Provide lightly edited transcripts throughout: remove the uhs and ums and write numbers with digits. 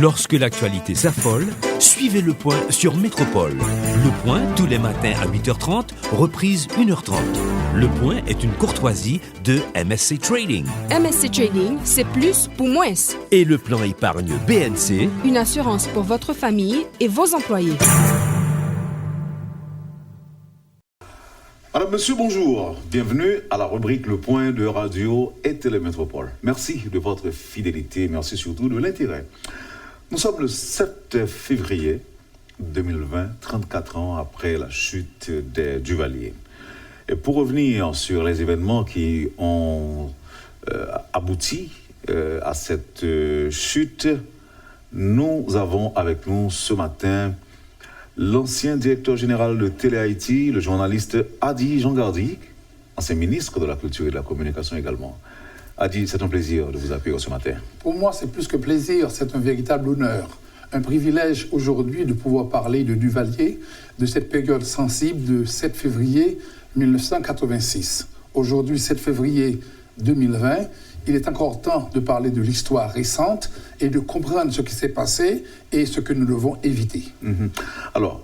Lorsque l'actualité s'affole, suivez Le Point sur Métropole. Le Point, tous les matins à 8h30, reprise 1h30. Le Point est une courtoisie de MSC Trading. MSC Trading, c'est plus pour moins. Et le plan épargne BNC, une assurance pour votre famille et vos employés. Madame, monsieur, bonjour. Bienvenue à la rubrique Le Point de Radio et Télémétropole. Merci de votre fidélité, merci surtout de l'intérêt. Nous sommes le 7 février 2020, 34 ans après la chute des Duvalier. Et pour revenir sur les événements qui ont abouti à cette chute, nous avons avec nous ce matin l'ancien directeur général de Télé Haïti, le journaliste Adi Jean-Gardi, ancien ministre de la Culture et de la Communication également. Adi, c'est un plaisir de vous accueillir ce matin. Pour moi, c'est plus que plaisir, c'est un véritable honneur. Un privilège aujourd'hui de pouvoir parler de Duvalier, de cette période sensible de 7 février 1986. Aujourd'hui, 7 février 2020, il est encore temps de parler de l'histoire récente et de comprendre ce qui s'est passé et ce que nous devons éviter. Alors,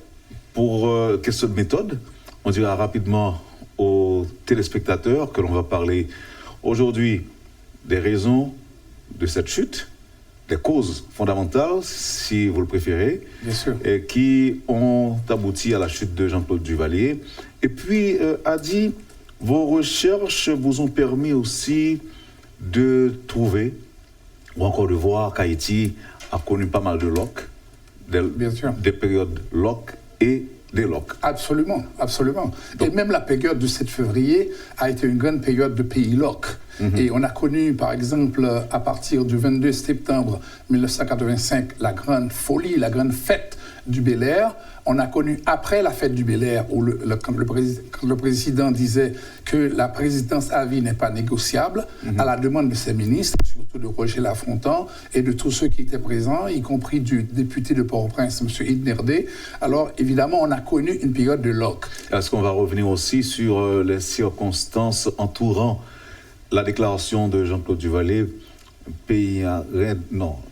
pour question de méthode, on dira rapidement aux téléspectateurs que l'on va parler aujourd'hui des raisons de cette chute, des causes fondamentales, si vous le préférez, bien sûr, et qui ont abouti à la chute de Jean-Claude Duvalier. Et puis, Adi, vos recherches vous ont permis aussi de trouver, ou encore de voir qu'Haïti a connu pas mal de locs, des périodes locs et des locs. Absolument, absolument. Donc, et même la période du 7 février a été une grande période de pays locs. Et on a connu, par exemple, à partir du 22 septembre 1985, la grande folie, la grande fête du Bel-Air. On a connu après la fête du Bel-Air, où quand le président disait que la présidence à vie n'est pas négociable, à la demande de ses ministres, surtout de Roger Lafontan et de tous ceux qui étaient présents, y compris du député de Port-au-Prince, M. Idnerdé. Alors, évidemment, on a connu une période de loc. Est-ce qu'on va revenir aussi sur les circonstances entourant la déclaration de Jean-Claude Duvalier,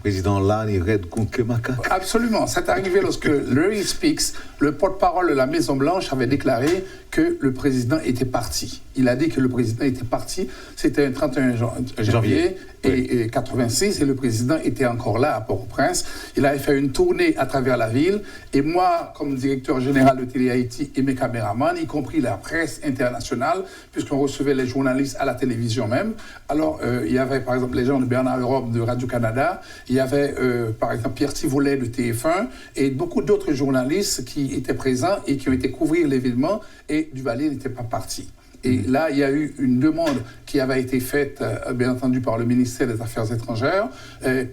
président Lani Red Kunkemaka? Absolument. C'est arrivé lorsque Larry Speaks, le porte-parole de la Maison-Blanche, avait déclaré que le président était parti. Il a dit que le président était parti. C'était le 31 janvier et 86, et le président était encore là à Port-au-Prince. Il avait fait une tournée à travers la ville, et moi, comme directeur général de Télé Haïti et mes caméramans, y compris la presse internationale, puisqu'on recevait les journalistes à la télévision même. Alors, il y avait par exemple les gens de Bernard Europe de Radio-Canada, il y avait par exemple Pierre Tivolet de TF1, et beaucoup d'autres journalistes qui étaient présents et qui ont été couvrir l'événement, et Duvalier n'était pas parti. Et là, il y a eu une demande qui avait été faite, bien entendu, par le ministère des Affaires étrangères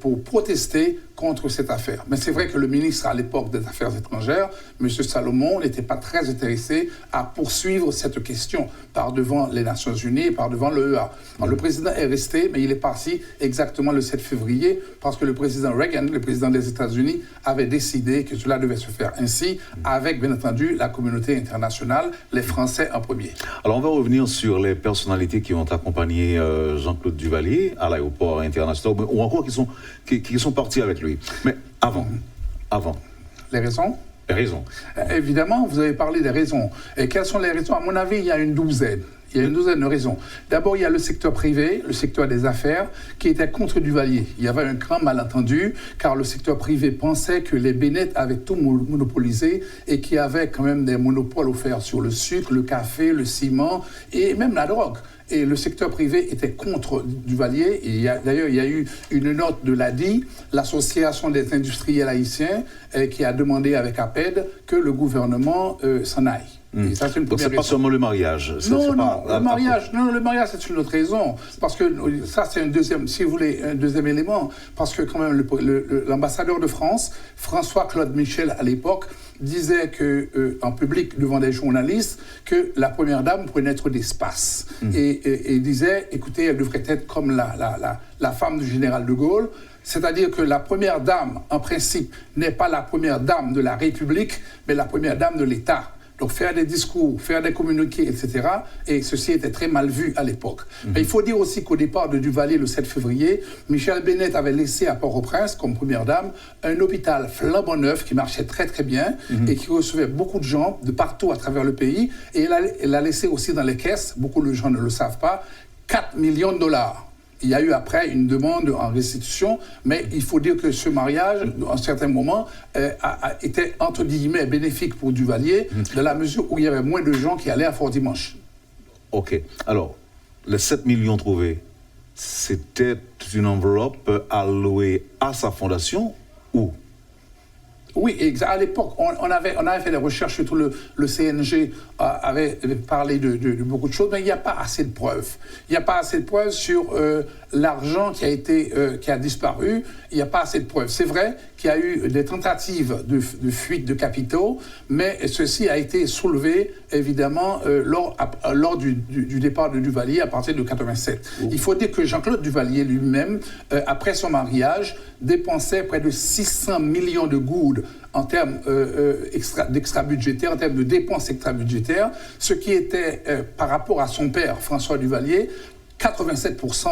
pour protester contre cette affaire. Mais c'est vrai que le ministre, à l'époque des Affaires étrangères, M. Salomon, n'était pas très intéressé à poursuivre cette question par devant les Nations Unies, par devant l'EEA. Le président est resté, mais il est parti exactement le 7 février parce que le président Reagan, le président des États-Unis, avait décidé que cela devait se faire ainsi, avec, bien entendu, la communauté internationale, les Français en premier. Alors, on va revenir sur les personnalités qui ont accompagné Jean-Claude Duvalier à l'aéroport international, ou encore qui sont partis avec lui. Mais avant. Les raisons ? Les raisons. Évidemment, vous avez parlé des raisons. Et quelles sont les raisons ? À mon avis, il y a une douzaine. Il y a une douzaine de raisons. D'abord, il y a le secteur privé, le secteur des affaires, qui était contre Duvalier. Il y avait un grand malentendu, car le secteur privé pensait que les Bennett avaient tout monopolisé et qu'il y avait quand même des monopoles offerts sur le sucre, le café, le ciment et même la drogue. Et le secteur privé était contre Duvalier. Et d'ailleurs, il y a eu une note de l'ADI, l'Association des industriels haïtiens, qui a demandé avec APED que le gouvernement s'en aille. Et ça, donc c'est pas seulement le mariage. Le mariage, c'est une autre raison. Parce que ça, c'est un deuxième, si vous voulez, un deuxième élément. Parce que quand même, l'ambassadeur de France, François-Claude Michel, à l'époque, disait que, en public, devant des journalistes, que la première dame pourrait naître d'espace. Et disait, écoutez, elle devrait être comme la femme du général de Gaulle. C'est-à-dire que la première dame, en principe, n'est pas la première dame de la République, mais la première dame de l'État. donc faire des discours, faire des communiqués, etc. Et ceci était très mal vu à l'époque. Mais il faut dire aussi qu'au départ de Duvalier, le 7 février, Michèle Bennett avait laissé à Port-au-Prince, comme première dame, un hôpital flambant neuf qui marchait très très bien et qui recevait beaucoup de gens de partout à travers le pays. Et elle a laissé aussi dans les caisses, beaucoup de gens ne le savent pas, 4 millions de dollars. Il y a eu après une demande en restitution, mais il faut dire que ce mariage, à un certain moment, était entre guillemets bénéfique pour Duvalier, dans la mesure où il y avait moins de gens qui allaient à Fort-Dimanche. Ok. Alors, les 7 millions trouvés, c'était une enveloppe allouée à sa fondation ou? Oui, à l'époque, on avait fait des recherches, surtout le CNG avait parlé de beaucoup de choses, mais il n'y a pas assez de preuves. Il n'y a pas assez de preuves sur l'argent qui a disparu. Il n'y a pas assez de preuves. C'est vrai qu'il y a eu des tentatives de fuite de capitaux, mais ceci a été soulevé, évidemment, lors du départ de Duvalier à partir de 1987. Il faut dire que Jean-Claude Duvalier lui-même, après son mariage, dépensait près de 600 millions de goudes en termes d'extra-budgétaires, en termes de dépenses extra-budgétaires, ce qui était, par rapport à son père, François Duvalier, 87%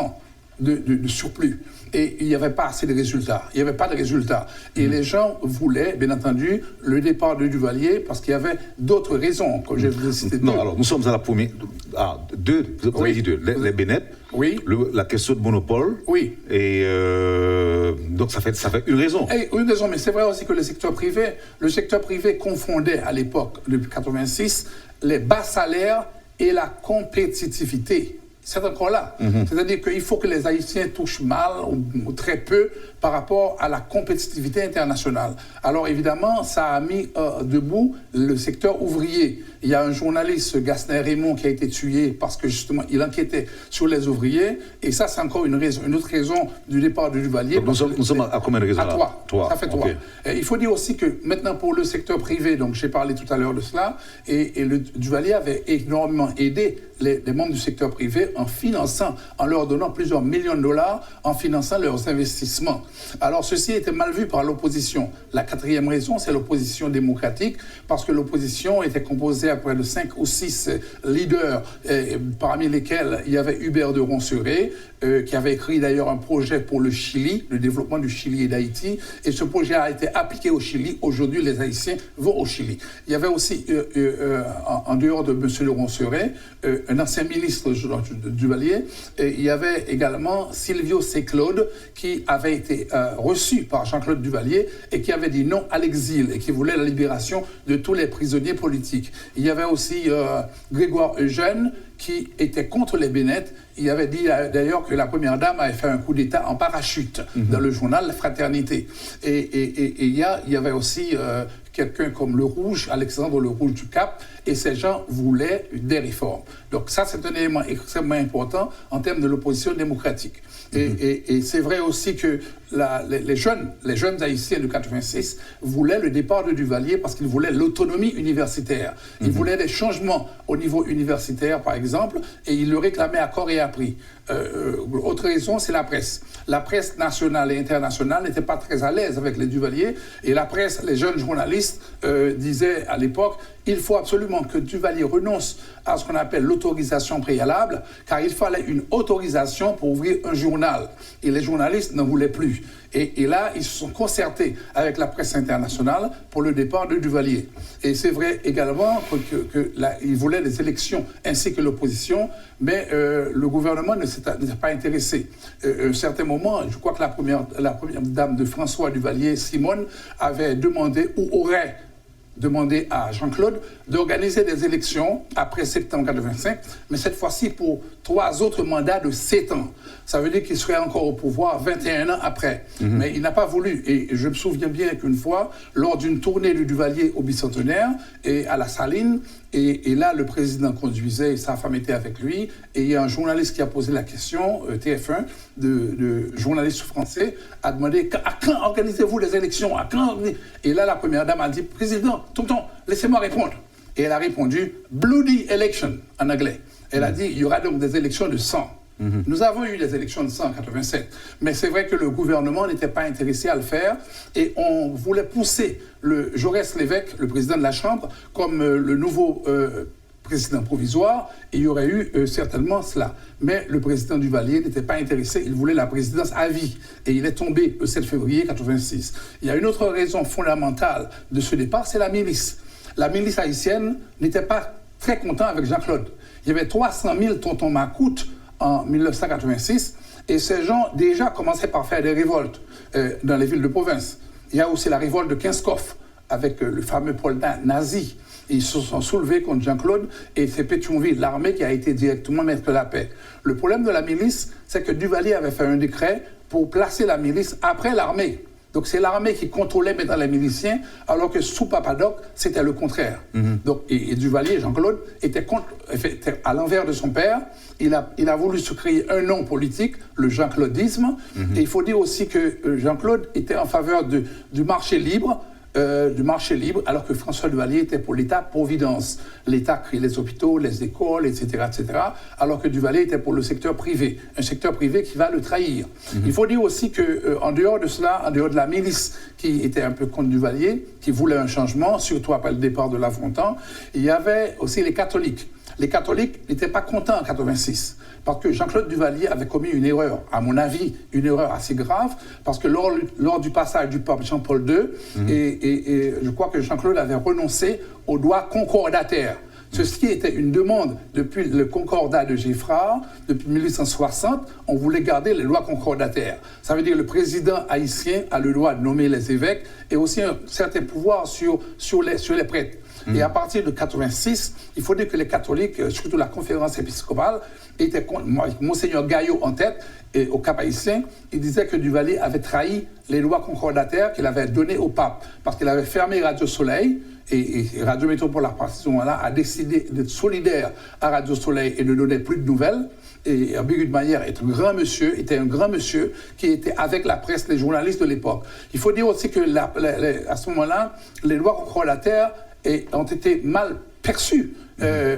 de surplus. Et il n'y avait pas assez de résultats. Il n'y avait pas de résultats. Et les gens voulaient, bien entendu, le départ de Duvalier parce qu'il y avait d'autres raisons, comme je vous ai cité. Non, alors nous sommes à la première. Vous avez dit deux. Les Bennett. Oui. La question de monopole. Oui. Et donc ça fait une raison. Et une raison, mais c'est vrai aussi que le secteur privé confondait à l'époque, depuis 1986, les bas salaires et la compétitivité. C'est encore là. C'est-à-dire qu'il faut que les Haïtiens touchent mal ou très peu par rapport à la compétitivité internationale. Alors évidemment, ça a mis debout le secteur ouvrier. Il y a un journaliste, Gaston Raymond, qui a été tué parce que justement, il enquêtait sur les ouvriers. Et ça, c'est encore une autre raison du départ de Duvalier. Donc nous sommes à combien de raisons là? À 3. Ça fait 3. Okay. Il faut dire aussi que maintenant, pour le secteur privé, donc j'ai parlé tout à l'heure de cela, et Duvalier avait énormément aidé les membres du secteur privé en leur donnant plusieurs millions de dollars, en finançant leurs investissements. Alors, ceci était mal vu par l'opposition. La quatrième raison, c'est l'opposition démocratique, parce que l'opposition était composée à près de 5 ou 6 leaders, parmi lesquels il y avait Hubert de Ronseré, qui avait écrit d'ailleurs un projet pour le Chili, le développement du Chili et d'Haïti, et ce projet a été appliqué au Chili. Aujourd'hui, les Haïtiens vont au Chili. Il y avait aussi, en dehors de M. de Ronseré, un ancien ministre de Duvalier, et il y avait également Silvio C. Claude, qui avait été reçu par Jean-Claude Duvalier et qui avait dit non à l'exil et qui voulait la libération de tous les prisonniers politiques. Il y avait aussi Grégoire Eugène, qui était contre les Bennett. Il avait dit d'ailleurs que la première dame avait fait un coup d'État en parachute dans le journal La Fraternité. Et il y avait aussi quelqu'un comme Le Rouge, Alexandre Le Rouge du Cap, et ces gens voulaient des réformes. Donc ça, c'est un élément extrêmement important en termes de l'opposition démocratique. Et c'est vrai aussi que les jeunes Haïtiens de 86 voulaient le départ de Duvalier parce qu'ils voulaient l'autonomie universitaire. Ils voulaient des changements au niveau universitaire, par exemple, et ils le réclamaient à corps et à prix. Autre raison, c'est la presse. La presse nationale et internationale n'était pas très à l'aise avec les Duvalier, et la presse, les jeunes journalistes disaient à l'époque, il faut absolument que Duvalier renonce à ce qu'on appelle l'autorisation préalable, car il fallait une autorisation pour ouvrir un journal. Et les journalistes n'en voulaient plus. Et là, ils se sont concertés avec la presse internationale pour le départ de Duvalier. Et c'est vrai également qu'ils voulaient des élections ainsi que l'opposition, mais le gouvernement ne s'est pas intéressé. À un certain moment, je crois que la première dame de François Duvalier, Simone, avait demandé ou aurait demandé à Jean-Claude d'organiser des élections après septembre 1985, mais cette fois-ci pour 3 autres mandats de 7 ans. Ça veut dire qu'il serait encore au pouvoir 21 ans après. Mais il n'a pas voulu. Et je me souviens bien qu'une fois, lors d'une tournée de Duvalier au Bicentenaire et à la Saline, et là, le président conduisait et sa femme était avec lui, et il y a un journaliste qui a posé la question, TF1, de journaliste français, a demandé « À quand organisez-vous les élections ? À quand ?» Et là, la première dame a dit « Président, tonton, laissez-moi répondre. » Et elle a répondu « Bloody election » en anglais. Elle a dit « Il y aura donc des élections de sang. » Nous avons eu des élections de 187, mais c'est vrai que le gouvernement n'était pas intéressé à le faire et on voulait pousser Jaurès Lévesque, le président de la Chambre, comme le nouveau président provisoire, et il y aurait eu certainement cela. Mais le président Duvalier n'était pas intéressé, il voulait la présidence à vie. Et il est tombé le 7 février 1986. Il y a une autre raison fondamentale de ce départ, c'est la milice. La milice haïtienne n'était pas très contente avec Jean-Claude. Il y avait 300 000 tontons macoutes en 1986, et ces gens déjà commençaient par faire des révoltes dans les villes de province. Il y a aussi la révolte de Kinskov, avec le fameux Polda nazi. Ils se sont soulevés contre Jean-Claude et c'est Pétionville, l'armée qui a été directement mettre la paix. Le problème de la milice, c'est que Duvalier avait fait un décret pour placer la milice après l'armée. Donc c'est l'armée qui contrôlait maintenant les miliciens, alors que sous Papadoc, c'était le contraire. Donc, et Duvalier, Jean-Claude, était à l'envers de son père. Il a voulu se créer un nom politique, le jean-claudisme. Et il faut dire aussi que Jean-Claude était en faveur du marché libre, alors que François Duvalier était pour l'État-providence. L'État crée les hôpitaux, les écoles, etc., alors que Duvalier était pour le secteur privé, un secteur privé qui va le trahir. Il faut dire aussi qu'en dehors de cela, en dehors de la milice qui était un peu contre Duvalier, qui voulait un changement, surtout après le départ de Lafontaine, il y avait aussi les catholiques. Les catholiques n'étaient pas contents en 1986, parce que Jean-Claude Duvalier avait commis une erreur, à mon avis, une erreur assez grave, parce que lors du passage du pape Jean-Paul II, et je crois que Jean-Claude avait renoncé au droit concordataire. Ceci était une demande depuis le concordat de Geffrard, depuis 1860, on voulait garder les lois concordataires. Ça veut dire que le président haïtien a le droit de nommer les évêques et aussi un certain pouvoir sur les prêtres. Et à partir de 1986, il faut dire que les catholiques, surtout la conférence épiscopale, étaient contre, Monseigneur Gaillot en tête, et au Cap haïtien, il disait que Duvalier avait trahi les lois concordataires qu'il avait données au pape, parce qu'il avait fermé Radio Soleil, et Radio Métropole à ce moment-là a décidé d'être solidaire à Radio Soleil et de donner plus de nouvelles. Et Ambigu de Maillère était un grand monsieur qui était avec la presse, les journalistes de l'époque. Il faut dire aussi que à ce moment-là, les lois concordataires ont été mal perçues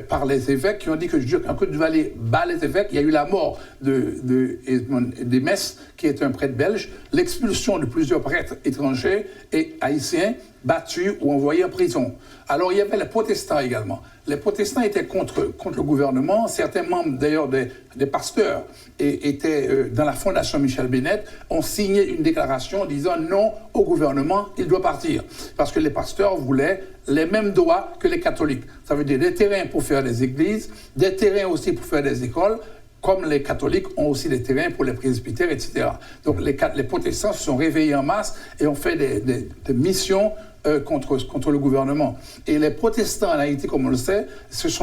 par les évêques qui ont dit que quand Duvalier bat les évêques, il y a eu la mort des Messes, qui est un prêtre belge, l'expulsion de plusieurs prêtres étrangers et haïtiens battus ou envoyés en prison. Alors il y avait les protestants également. Les protestants étaient contre le gouvernement. Certains membres d'ailleurs des pasteurs étaient dans la fondation Michel Bennett, ont signé une déclaration disant non au gouvernement, il doit partir. Parce que les pasteurs voulaient les mêmes droits que les catholiques. Ça veut dire des terrains pour faire des églises, des terrains aussi pour faire des écoles, comme les catholiques ont aussi des terrains pour les presbytères, etc. Donc les protestants se sont réveillés en masse et ont fait des missions contre le gouvernement. Et les protestants en Haïti, comme on le sait,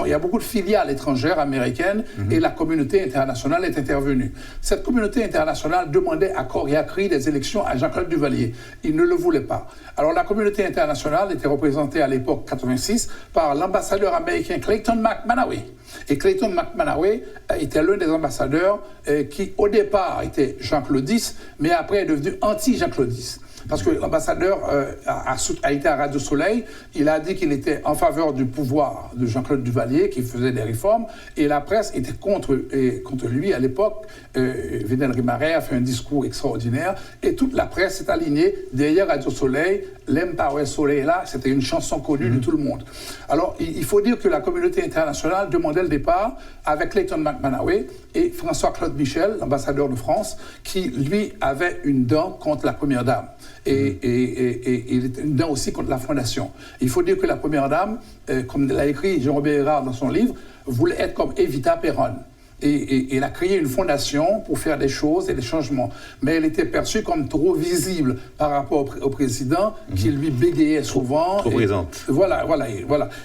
il y a beaucoup de filiales étrangères américaines et la communauté internationale est intervenue. Cette communauté internationale demandait à corps et à cri des élections à Jean-Claude Duvalier. Il ne le voulait pas. Alors la communauté internationale était représentée à l'époque 86 par l'ambassadeur américain Clayton McManaway. Et Clayton McManaway était l'un des ambassadeurs qui au départ était Jean-Claudiste, mais après est devenu anti-Jean-Claudiste. Parce que l'ambassadeur a été à Radio Soleil, il a dit qu'il était en faveur du pouvoir de Jean-Claude Duvalier, qui faisait des réformes, et la presse était contre lui à l'époque. Vénel Rimaret a fait un discours extraordinaire, et toute la presse s'est alignée derrière Radio Soleil. L'Empire Soleil là, c'était une chanson connue de tout le monde. Alors, il faut dire que la communauté internationale demandait le départ avec Clayton McManaway et François-Claude Michel, l'ambassadeur de France, qui, lui, avait une dent contre la Première Dame. Et une dent aussi contre la Fondation. Il faut dire que la Première Dame, comme l'a écrit Jean-Robert Hérard dans son livre, voulait être comme Evita Perón. Et elle a créé une fondation pour faire des choses et des changements. Mais elle était perçue comme trop visible par rapport au président, qui lui bégayait souvent. Trop présente. Voilà.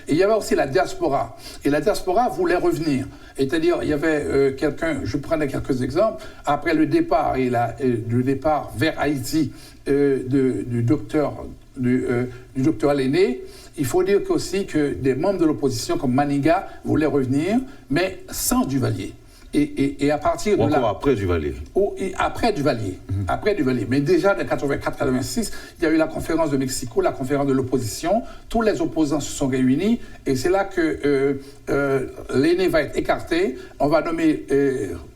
Et il y avait aussi la diaspora. Et la diaspora voulait revenir. C'est-à-dire, il y avait je prenais quelques exemples, après le départ, vers Haïti du docteur Lenné, il faut dire aussi que des membres de l'opposition comme Maniga voulaient revenir, mais sans Duvalier. Et à partir de là... Encore après Duvalier. Après Duvalier. Après Duvalier. Mais déjà, de 84-86, il y a eu la conférence de Mexico, la conférence de l'opposition. Tous les opposants se sont réunis. Et c'est là que l'aîné va être écarté. On va nommer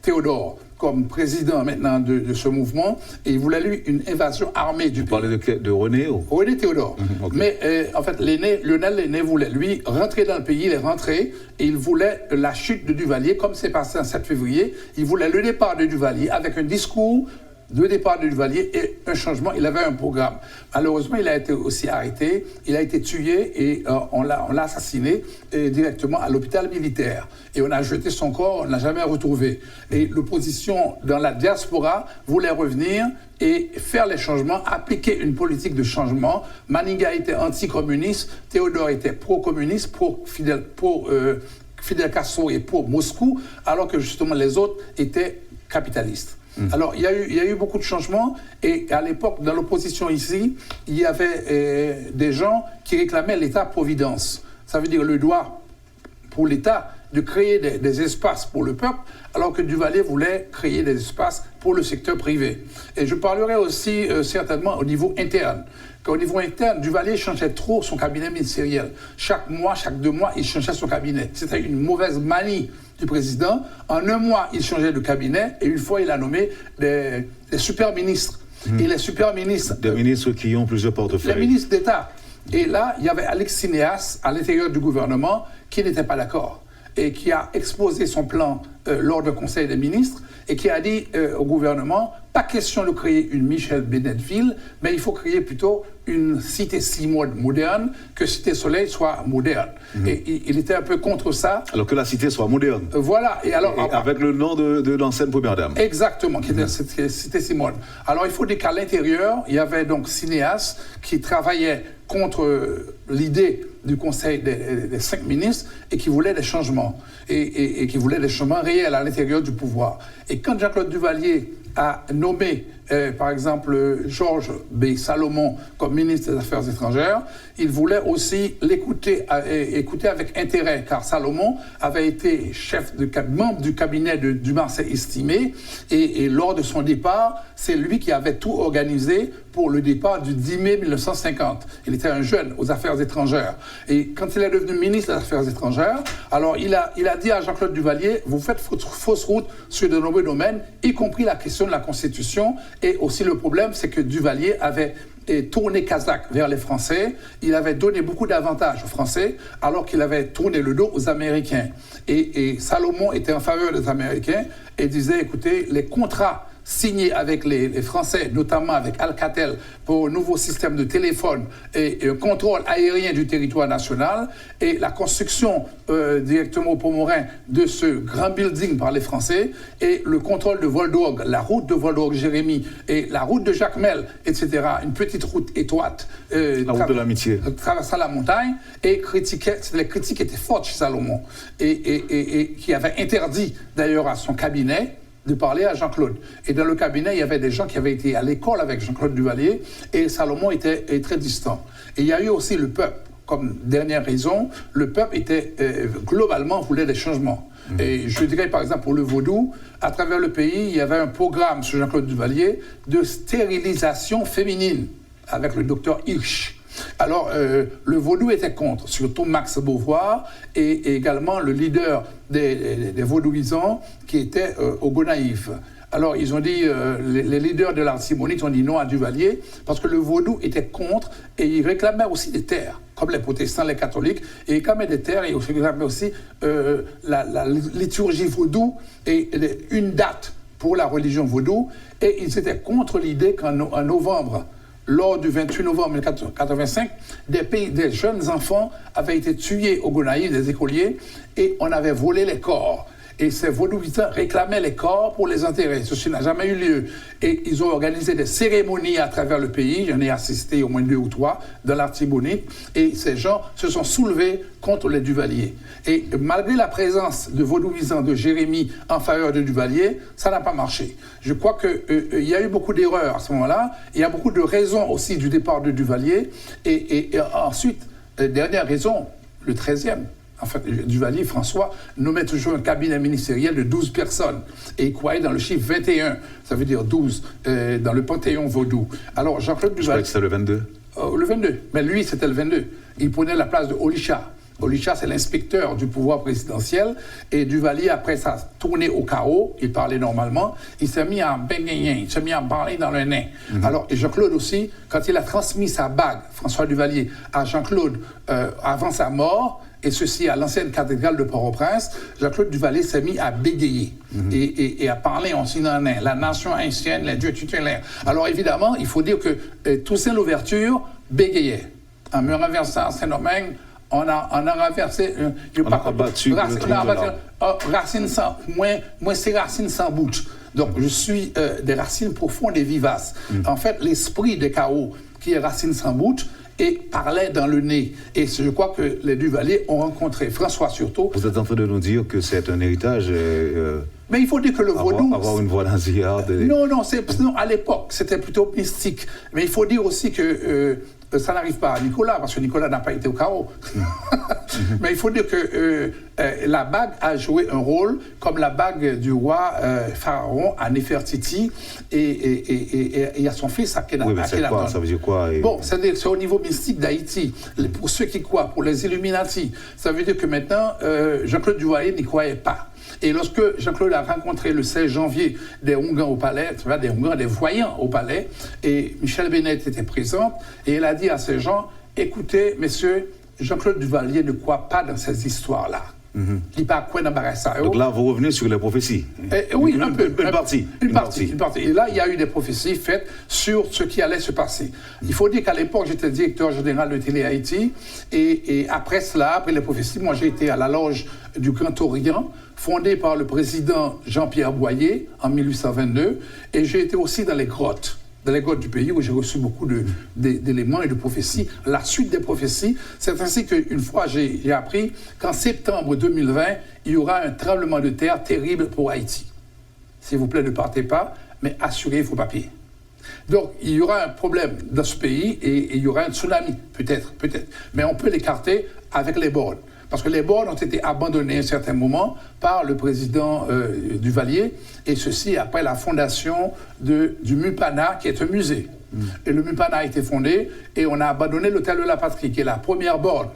Théodore comme président maintenant de ce mouvement, et il voulait lui une invasion armée du pays. Vous parlez de René ou... René Théodore. Okay. Mais en fait, Lionel l'aîné voulait lui rentrer dans le pays, il est rentré, et il voulait la chute de Duvalier, comme c'est passé en 7 février, il voulait le départ de Duvalier avec un discours de départ de Duvalier et un changement. Il avait un programme. Malheureusement, il a été aussi arrêté, il a été tué et on l'a assassiné directement à l'hôpital militaire. Et on a jeté son corps, on ne l'a jamais retrouvé. Et l'opposition dans la diaspora voulait revenir et faire les changements, appliquer une politique de changement. Maniga était anticommuniste, Théodore était pro-communiste, Fidel Castro et pro-Moscou, alors que justement les autres étaient capitalistes. Alors, il y a eu beaucoup de changements, et à l'époque, dans l'opposition ici, il y avait des gens qui réclamaient l'État-providence. Ça veut dire le droit pour l'État de créer des espaces pour le peuple, alors que Duvalier voulait créer des espaces pour le secteur privé. Et je parlerai aussi certainement au niveau interne. Au niveau interne, Duvalier changeait trop son cabinet ministériel. Chaque mois, chaque 2 mois, il changeait son cabinet. C'était une mauvaise manie du président. En un mois, il changeait de cabinet, et une fois, il a nommé des super-ministres. Et les super-ministres... Des ministres qui ont plusieurs portefeuilles. Les ministres d'État. Et là, il y avait Alexis Néas, à l'intérieur du gouvernement, qui n'était pas d'accord, et qui a exposé son plan lors du Conseil des ministres, et qui a dit au gouvernement, pas question de créer une Michel Bennetville, mais il faut créer plutôt une cité Simone moderne, que Cité Soleil soit moderne. Et il était un peu contre ça. Alors que la cité soit moderne. Voilà. Et alors, avec le nom de l'ancienne première dame. Exactement, qui était Cité Simone. Alors il faut dire qu'à l'intérieur, il y avait donc Cinéas qui travaillait contre l'idée du Conseil des 5 ministres et qui voulait des changements. Et qui voulait des changements réels à l'intérieur du pouvoir. Et quand Jean-Claude Duvalier a nommé, par exemple, Georges B. Salomon comme ministre des Affaires étrangères, il voulait aussi l'écouter avec intérêt, car Salomon avait été membre du cabinet du Marseille estimé, et lors de son départ, c'est lui qui avait tout organisé pour le départ du 10 mai 1950. Il était un jeune aux Affaires étrangères. Et quand il est devenu ministre des Affaires étrangères, alors il a dit à Jean-Claude Duvalier, vous faites fausse route sur de nombreux domaines, y compris la question de la Constitution. Et aussi le problème, c'est que Duvalier avait tourné Kazakh vers les Français. Il avait donné beaucoup d'avantages aux Français, alors qu'il avait tourné le dos aux Américains. Et Salomon était en faveur des Américains et disait, écoutez, les contrats signés avec les Français, notamment avec Alcatel, pour un nouveau système de téléphone et un contrôle aérien du territoire national, et la construction directement au Pomorin de ce grand building par les Français, et le contrôle de Voldorg, la route de Voldorg-Jérémy, et la route de Jacmel, etc., une petite route étroite. La route de l'amitié. Traversant la montagne, et les critiques étaient fortes chez Salomon, et qui avait interdit d'ailleurs à son cabinet de parler à Jean-Claude. Et dans le cabinet, il y avait des gens qui avaient été à l'école avec Jean-Claude Duvalier, et Salomon était très distant. Et il y a eu aussi le peuple. Comme dernière raison, le peuple globalement voulait des changements. Et je dirais par exemple pour le vaudou, à travers le pays, il y avait un programme sur Jean-Claude Duvalier de stérilisation féminine avec le docteur Hirsch. Alors, le vaudou était contre, surtout Max Beauvoir et également le leader des vaudouisants qui était Ogonaïf. Alors, ils ont dit, les leaders de l'antimonite ont dit non à Duvalier parce que le vaudou était contre et ils réclamaient aussi des terres, comme les protestants, les catholiques, et ils réclamaient des terres et ils réclamaient aussi la liturgie vaudou et une date pour la religion vaudou. Et ils étaient contre l'idée qu'en novembre, lors du 28 novembre 1985, des jeunes enfants avaient été tués au Gonaïves, des écoliers, et on avait volé les corps. Et ces vaudouisants réclamaient les corps pour les enterrer. Ceci n'a jamais eu lieu. Et ils ont organisé des cérémonies à travers le pays. J'en ai assisté au moins 2 ou 3 dans l'Artibonite. Et ces gens se sont soulevés contre les Duvalier. Et malgré la présence de vaudouisants de Jérémy en faveur de Duvalier, ça n'a pas marché. Je crois qu'il y a eu beaucoup d'erreurs à ce moment-là. Il y a beaucoup de raisons aussi du départ de Duvalier. Et ensuite, dernière raison, le 13e. En fait, Duvalier, François, nommait toujours un cabinet ministériel de 12 personnes. Et il croyait dans le chiffre 21, ça veut dire 12, dans le panthéon vaudou. Alors, Jean-Claude Duvalier... Je crois que c'était le 22. Le 22. Mais lui, c'était le 22. Il prenait la place de Olichat. Olichat, c'est l'inspecteur du pouvoir présidentiel. Et Duvalier, après sa tournée au chaos, il parlait normalement, il s'est mis à bégayer, il s'est mis à parler dans le nez. Alors, et Jean-Claude aussi, quand il a transmis sa bague, François Duvalier, à Jean-Claude avant sa mort, et ceci à l'ancienne cathédrale de Port-au-Prince, Jean-Claude Duvalier s'est mis à bégayer et à parler aussi dans le nez. La nation haïtienne, les dieux tutélaires. Alors, évidemment, il faut dire que Toussaint Louverture bégayait. En me renversant Saint-Domingue, on a renversé... on a abattu Racine sans... Moi, c'est Racine sans bout. Donc, je suis des racines profondes et vivaces. En fait, l'esprit des chaos, qui est Racine sans bout, et parlait dans le nez. Et je crois que les Duvalier ont rencontré François surtout. Vous êtes en train de nous dire que c'est un héritage... mais il faut dire que le vaudou... Avoir une voix nasillarde... Non, à l'époque, c'était plutôt mystique. Mais il faut dire aussi que... ça n'arrive pas à Nicolas, parce que Nicolas n'a pas été au chaos. Mais il faut dire que la bague a joué un rôle comme la bague du roi Pharaon à Néfertiti et à son fils Akhenaton. Oui, mais c'est quoi? Ça veut dire quoi? Bon, c'est au niveau mystique d'Haïti. Pour ceux qui croient, pour les Illuminati, ça veut dire que maintenant, Jean-Claude Duvalier n'y croyait pas. Et lorsque Jean-Claude a rencontré le 16 janvier des Hongans au palais, tu vois, des Hongans, des voyants au palais, et Michel Bennett était présente, et elle a dit à ces gens, écoutez, messieurs, Jean-Claude Duvalier ne croit pas dans ces histoires-là. Il n'est pas quoi d'embarrasser ça. Donc là, vous revenez sur les prophéties. Oui, un peu. Une partie. Et là, il y a eu des prophéties faites sur ce qui allait se passer. Il faut dire qu'à l'époque, j'étais directeur général de Télé Haïti, et après cela, après les prophéties, moi j'ai été à la loge du Grand Orient, fondée par le président Jean-Pierre Boyer en 1822, et j'ai été aussi dans les grottes du pays où j'ai reçu beaucoup d'éléments et de prophéties. La suite des prophéties, c'est ainsi qu'une fois j'ai appris qu'en septembre 2020, il y aura un tremblement de terre terrible pour Haïti. S'il vous plaît, ne partez pas, mais assurez vos papiers. Donc, il y aura un problème dans ce pays et il y aura un tsunami, peut-être. Mais on peut l'écarter avec les bornes. Parce que les bornes ont été abandonnées à un certain moment par le président Duvalier, et ceci après la fondation du MUPANA, qui est un musée. Et le MUPANA a été fondé, et on a abandonné l'hôtel de la Patrie, qui est la première borne.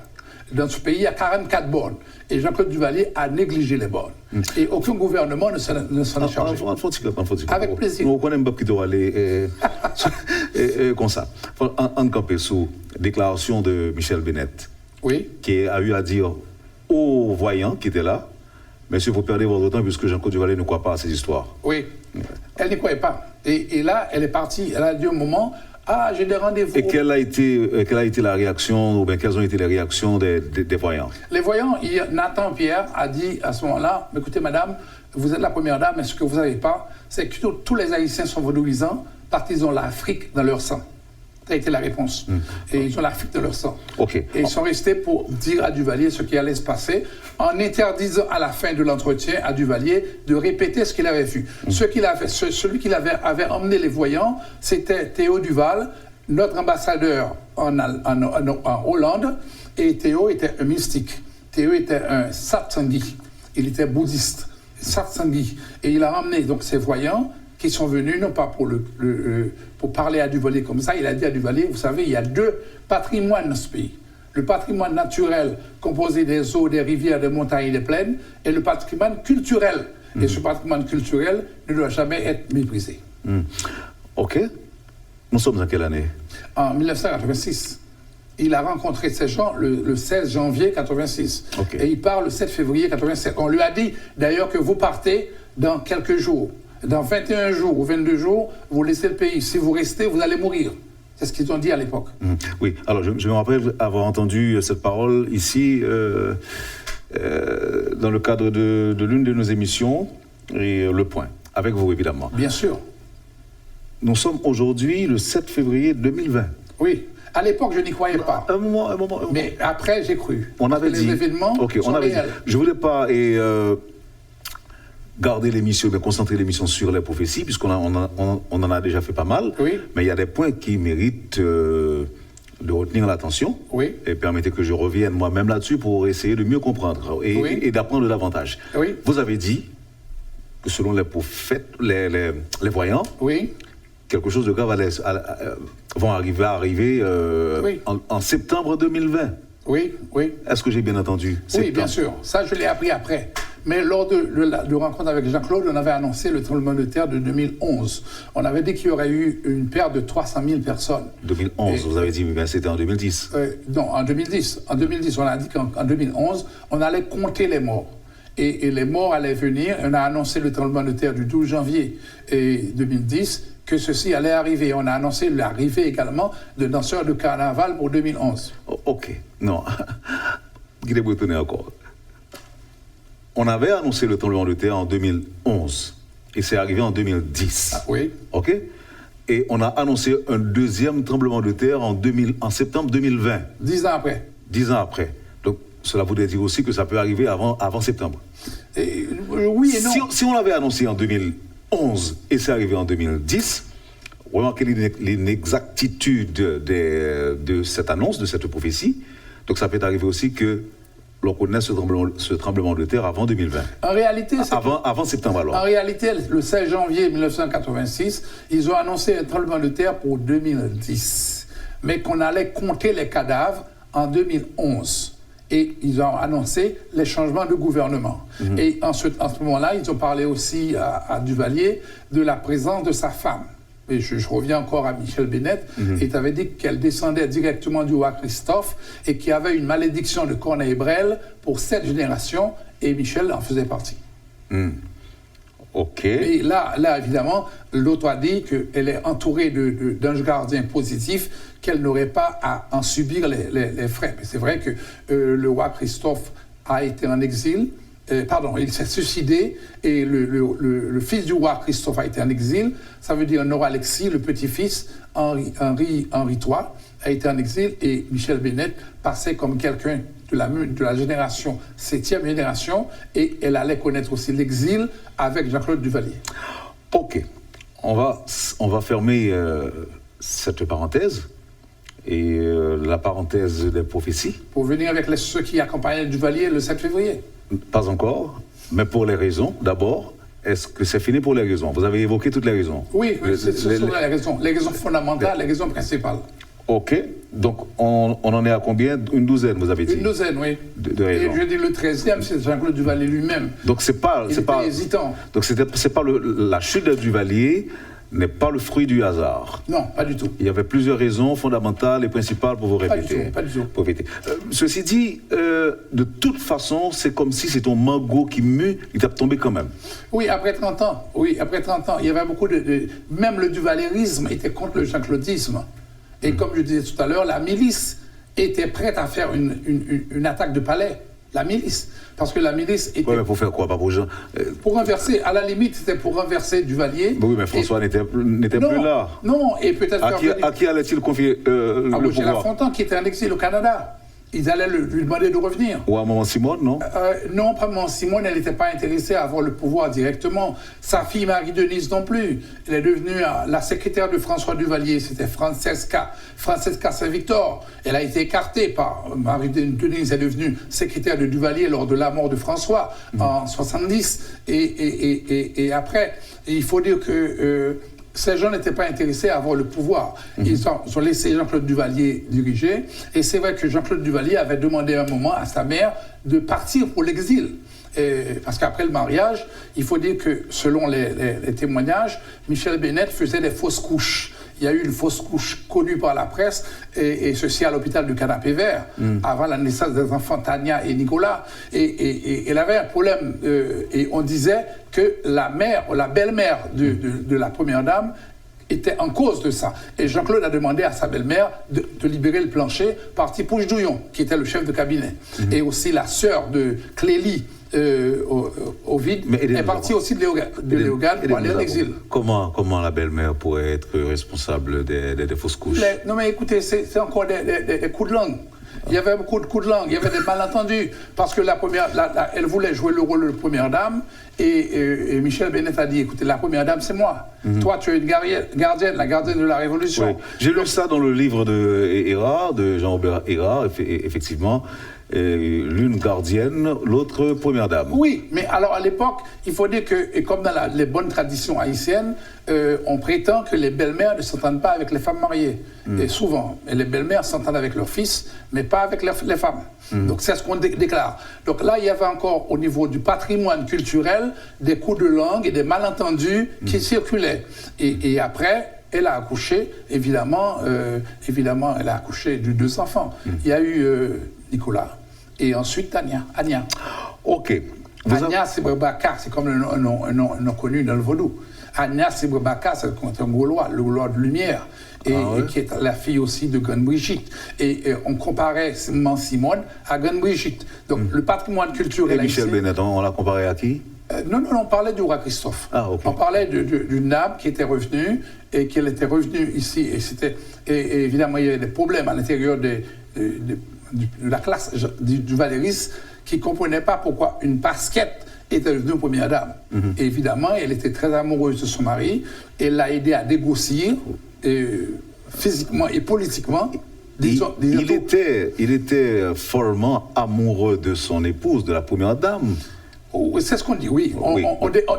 Dans ce pays, il y a 44 bornes. Et Jean-Claude Duvalier a négligé les bornes. Et aucun gouvernement ne s'en est chargé. Avec plaisir. Nous connaissons pas qui doit aller comme ça. En camper sous déclaration de Michel Bennett. Oui. Qui a eu à dire aux voyants qui étaient là, messieurs, vous perdez votre temps puisque Jean-Claude Duvalier ne croit pas à ces histoires. Oui. Elle n'y croyait pas. Et là, elle est partie. Elle a dit au moment, j'ai des rendez-vous. Et quelle a été la réaction, ou bien quelles ont été les réactions des voyants? Les voyants, Nathan Pierre a dit à ce moment-là, écoutez madame, vous êtes la première dame, mais ce que vous n'avez pas, c'est que tous les Haïtiens sont vaudouisants parce qu'ils ont l'Afrique dans leur sang. Ça a été la réponse. Et ils ont l'Afrique de leur sang. Okay. Et ils sont restés pour dire à Duvalier ce qui allait se passer, en interdisant à la fin de l'entretien à Duvalier de répéter ce qu'il avait vu. Celui qui avait emmené les voyants, c'était Théo Duval, notre ambassadeur en Hollande, et Théo était un mystique. Théo était un satsanghi. Il était bouddhiste. Satsanghi. Et il a emmené donc ces voyants qui sont venus, non pas pour parler à Duvalier comme ça, il a dit à Duvalier, vous savez, il y a deux patrimoines dans ce pays. Le patrimoine naturel composé des eaux, des rivières, des montagnes et des plaines, et le patrimoine culturel. Et ce patrimoine culturel ne doit jamais être méprisé. OK. Nous sommes en quelle année? En 1986. Il a rencontré ces gens le 16 janvier 1986. Okay. Et il part le 7 février 1987. On lui a dit, d'ailleurs, que vous partez dans quelques jours. Dans 21 jours ou 22 jours, vous laissez le pays. Si vous restez, vous allez mourir. C'est ce qu'ils ont dit à l'époque. Oui, alors je me rappelle avoir entendu cette parole ici, dans le cadre de l'une de nos émissions, et Le Point, avec vous évidemment. Bien sûr. Nous sommes aujourd'hui le 7 février 2020. Oui. À l'époque, je n'y croyais pas. Un moment. Mais après, j'ai cru. On avait dit. Les événements sont réels. Je ne voulais pas garder l'émission, mais concentrer l'émission sur les prophéties, puisqu'on en a déjà fait pas mal. Oui. Mais il y a des points qui méritent de retenir l'attention. Oui. Et permettez que je revienne moi-même là-dessus pour essayer de mieux comprendre et d'apprendre davantage. Oui. Vous avez dit que selon les prophètes, les voyants, Oui. quelque chose de grave va arriver en septembre 2020. Oui, oui. Est-ce que j'ai bien entendu? Oui, bien sûr. Ça, je l'ai appris après. Mais lors de rencontre avec Jean-Claude, on avait annoncé le tremblement de terre de 2011. On avait dit qu'il y aurait eu une perte de 300 000 personnes. 2011, vous avez dit, mais c'était en 2010. Non, en 2010. En 2010, on a dit qu'en 2011, on allait compter les morts. Et les morts allaient venir. On a annoncé le tremblement de terre du 12 janvier 2010, que ceci allait arriver. On a annoncé l'arrivée également de danseurs de carnaval pour 2011. Ok, non. Guy Bretonnet encore. On avait annoncé le tremblement de terre en 2011 et c'est arrivé en 2010. Ah, oui. Ok. Et on a annoncé un deuxième tremblement de terre en septembre 2020. 10 ans après. 10 ans après. Donc cela voudrait dire aussi que ça peut arriver avant septembre. Oui et non. Si on l'avait annoncé en 2011 et c'est arrivé en 2010, remarquez l'inexactitude de cette annonce, de cette prophétie. Donc ça peut arriver aussi que l'on connaisse ce tremblement de terre avant 2020. En réalité, avant septembre alors. En réalité, le 16 janvier 1986, ils ont annoncé un tremblement de terre pour 2010, mais qu'on allait compter les cadavres en 2011. Et ils ont annoncé les changements de gouvernement. Et en ce moment-là, ils ont parlé aussi à Duvalier de la présence de sa femme. Et je reviens encore à Michel Bennett, et tu avais dit qu'elle descendait directement du roi Christophe et qu'il y avait une malédiction de Corneille Brel pour 7 générations, et Michel en faisait partie. Ok. Et là, évidemment, l'autre a dit qu'elle est entourée d'anges gardiens positifs, qu'elle n'aurait pas à en subir les frais. Mais c'est vrai que le roi Christophe a été en exil. Il s'est suicidé et le fils du roi Christophe a été en exil. Ça veut dire Nord Alexis, le petit-fils, Henri III, a été en exil et Michel Bennett passait comme quelqu'un de la génération, 7e génération, et elle allait connaître aussi l'exil avec Jean-Claude Duvalier. Ok. On va fermer cette parenthèse et la parenthèse des prophéties. Pour venir avec ceux qui accompagnaient Duvalier le 7 février. Pas encore, mais pour les raisons. D'abord, est-ce que c'est fini pour les raisons? Vous avez évoqué toutes les raisons. Oui, ce sont les raisons fondamentales, les raisons principales. Ok, donc on en est à combien? Une douzaine, vous avez dit? Une douzaine, oui. De raisons. Et je dis le 13e, c'est Jean-Claude Duvalier lui-même. Donc c'est pas hésitant. Donc c'est pas la chute de Duvalier n'est pas le fruit du hasard. Non, pas du tout. Il y avait plusieurs raisons fondamentales et principales pour vous répéter. Pas du tout. Ceci dit, de toute façon, c'est comme si c'est ton mango qui mue, il t'a tombé quand même. Oui, après 30 ans. Il y avait beaucoup même le duvalérisme était contre le jean-claudisme. Et comme je disais tout à l'heure, la milice était prête à faire une attaque de palais. La milice. Parce que la milice était... Oui, mais pour faire quoi, pas pour gens Pour renverser, à la limite, c'était pour renverser Duvalier. Oui, mais François n'était plus là. Non, et peut-être... À qui allait-il confier le pouvoir? Roger Lafontaine, qui était en exil au Canada. Ils allaient lui demander de revenir. Ou à Maman Simone, non? Non, pas Maman Simone, elle n'était pas intéressée à avoir le pouvoir directement. Sa fille Marie-Denise non plus. Elle est devenue la secrétaire de François Duvalier, c'était Francesca Saint-Victor. Elle a été écartée par Marie-Denise, est devenue secrétaire de Duvalier lors de la mort de François en 70. Et après, il faut dire que... ces gens n'étaient pas intéressés à avoir le pouvoir. Ils ont laissé Jean-Claude Duvalier diriger. Et c'est vrai que Jean-Claude Duvalier avait demandé un moment à sa mère de partir pour l'exil. Parce qu'après le mariage, il faut dire que, selon les témoignages, Michel Bennett faisait des fausses couches. Il y a eu une fausse couche connue par la presse, et ceci à l'hôpital du Canapé Vert, avant la naissance des enfants Tania et Nicolas. Et elle avait un problème, et on disait que la belle-mère de la première dame était en cause de ça. Et Jean-Claude a demandé à sa belle-mère de libérer le plancher, parti Pouche-Douillon, qui était le chef de cabinet. Et aussi la sœur de Clélie, Ovide, est partie aussi de Léogane pour aller en exil. Comment la belle-mère pourrait être responsable des fausses couches? Non mais écoutez, c'est encore des coups de langue. Il y avait beaucoup de coups de langue, il y avait des malentendus, parce que elle voulait jouer le rôle de première dame, et Michel Bennett a dit, écoutez, la première dame, c'est moi. Toi, tu es une gardienne, la gardienne de la Révolution. Oui. J'ai lu ça dans le livre de Jean-Robert Hérard, effectivement. L'une gardienne, l'autre première dame. Oui, mais alors à l'époque, il faut dire que, et comme dans les bonnes traditions haïtiennes, on prétend que les belles-mères ne s'entendent pas avec les femmes mariées. Et souvent, et les belles-mères s'entendent avec leurs fils, mais pas avec les femmes. Donc c'est ce qu'on déclare. Donc là, il y avait encore au niveau du patrimoine culturel des coups de langue et des malentendus qui circulaient. Et après, elle a accouché, évidemment, elle a accouché de 2 enfants. Il y a eu Nicolas. Et ensuite, Ania. Ok. Ania Sebrebaka, c'est comme un nom connu dans le vaudou. Ania Sebrebaka, c'est un Gaulois, le Gaulois de lumière, et qui est la fille aussi de Gunn Brigitte. Et on comparait Simone à Gunn Brigitte. Donc le patrimoine culturel. Et Michel Bennett, on l'a comparé à qui? Non, on parlait du roi Christophe. On parlait d'une dame qui était revenue, et qu'elle était revenue ici. Et évidemment, il y avait des problèmes à l'intérieur de la classe du Valéris qui ne comprenait pas pourquoi une basket était devenue première dame. Et évidemment, elle était très amoureuse de son mari. Elle l'a aidé à négocier physiquement et politiquement. Il était follement amoureux de son épouse, de la première dame. C'est ce qu'on dit, oui.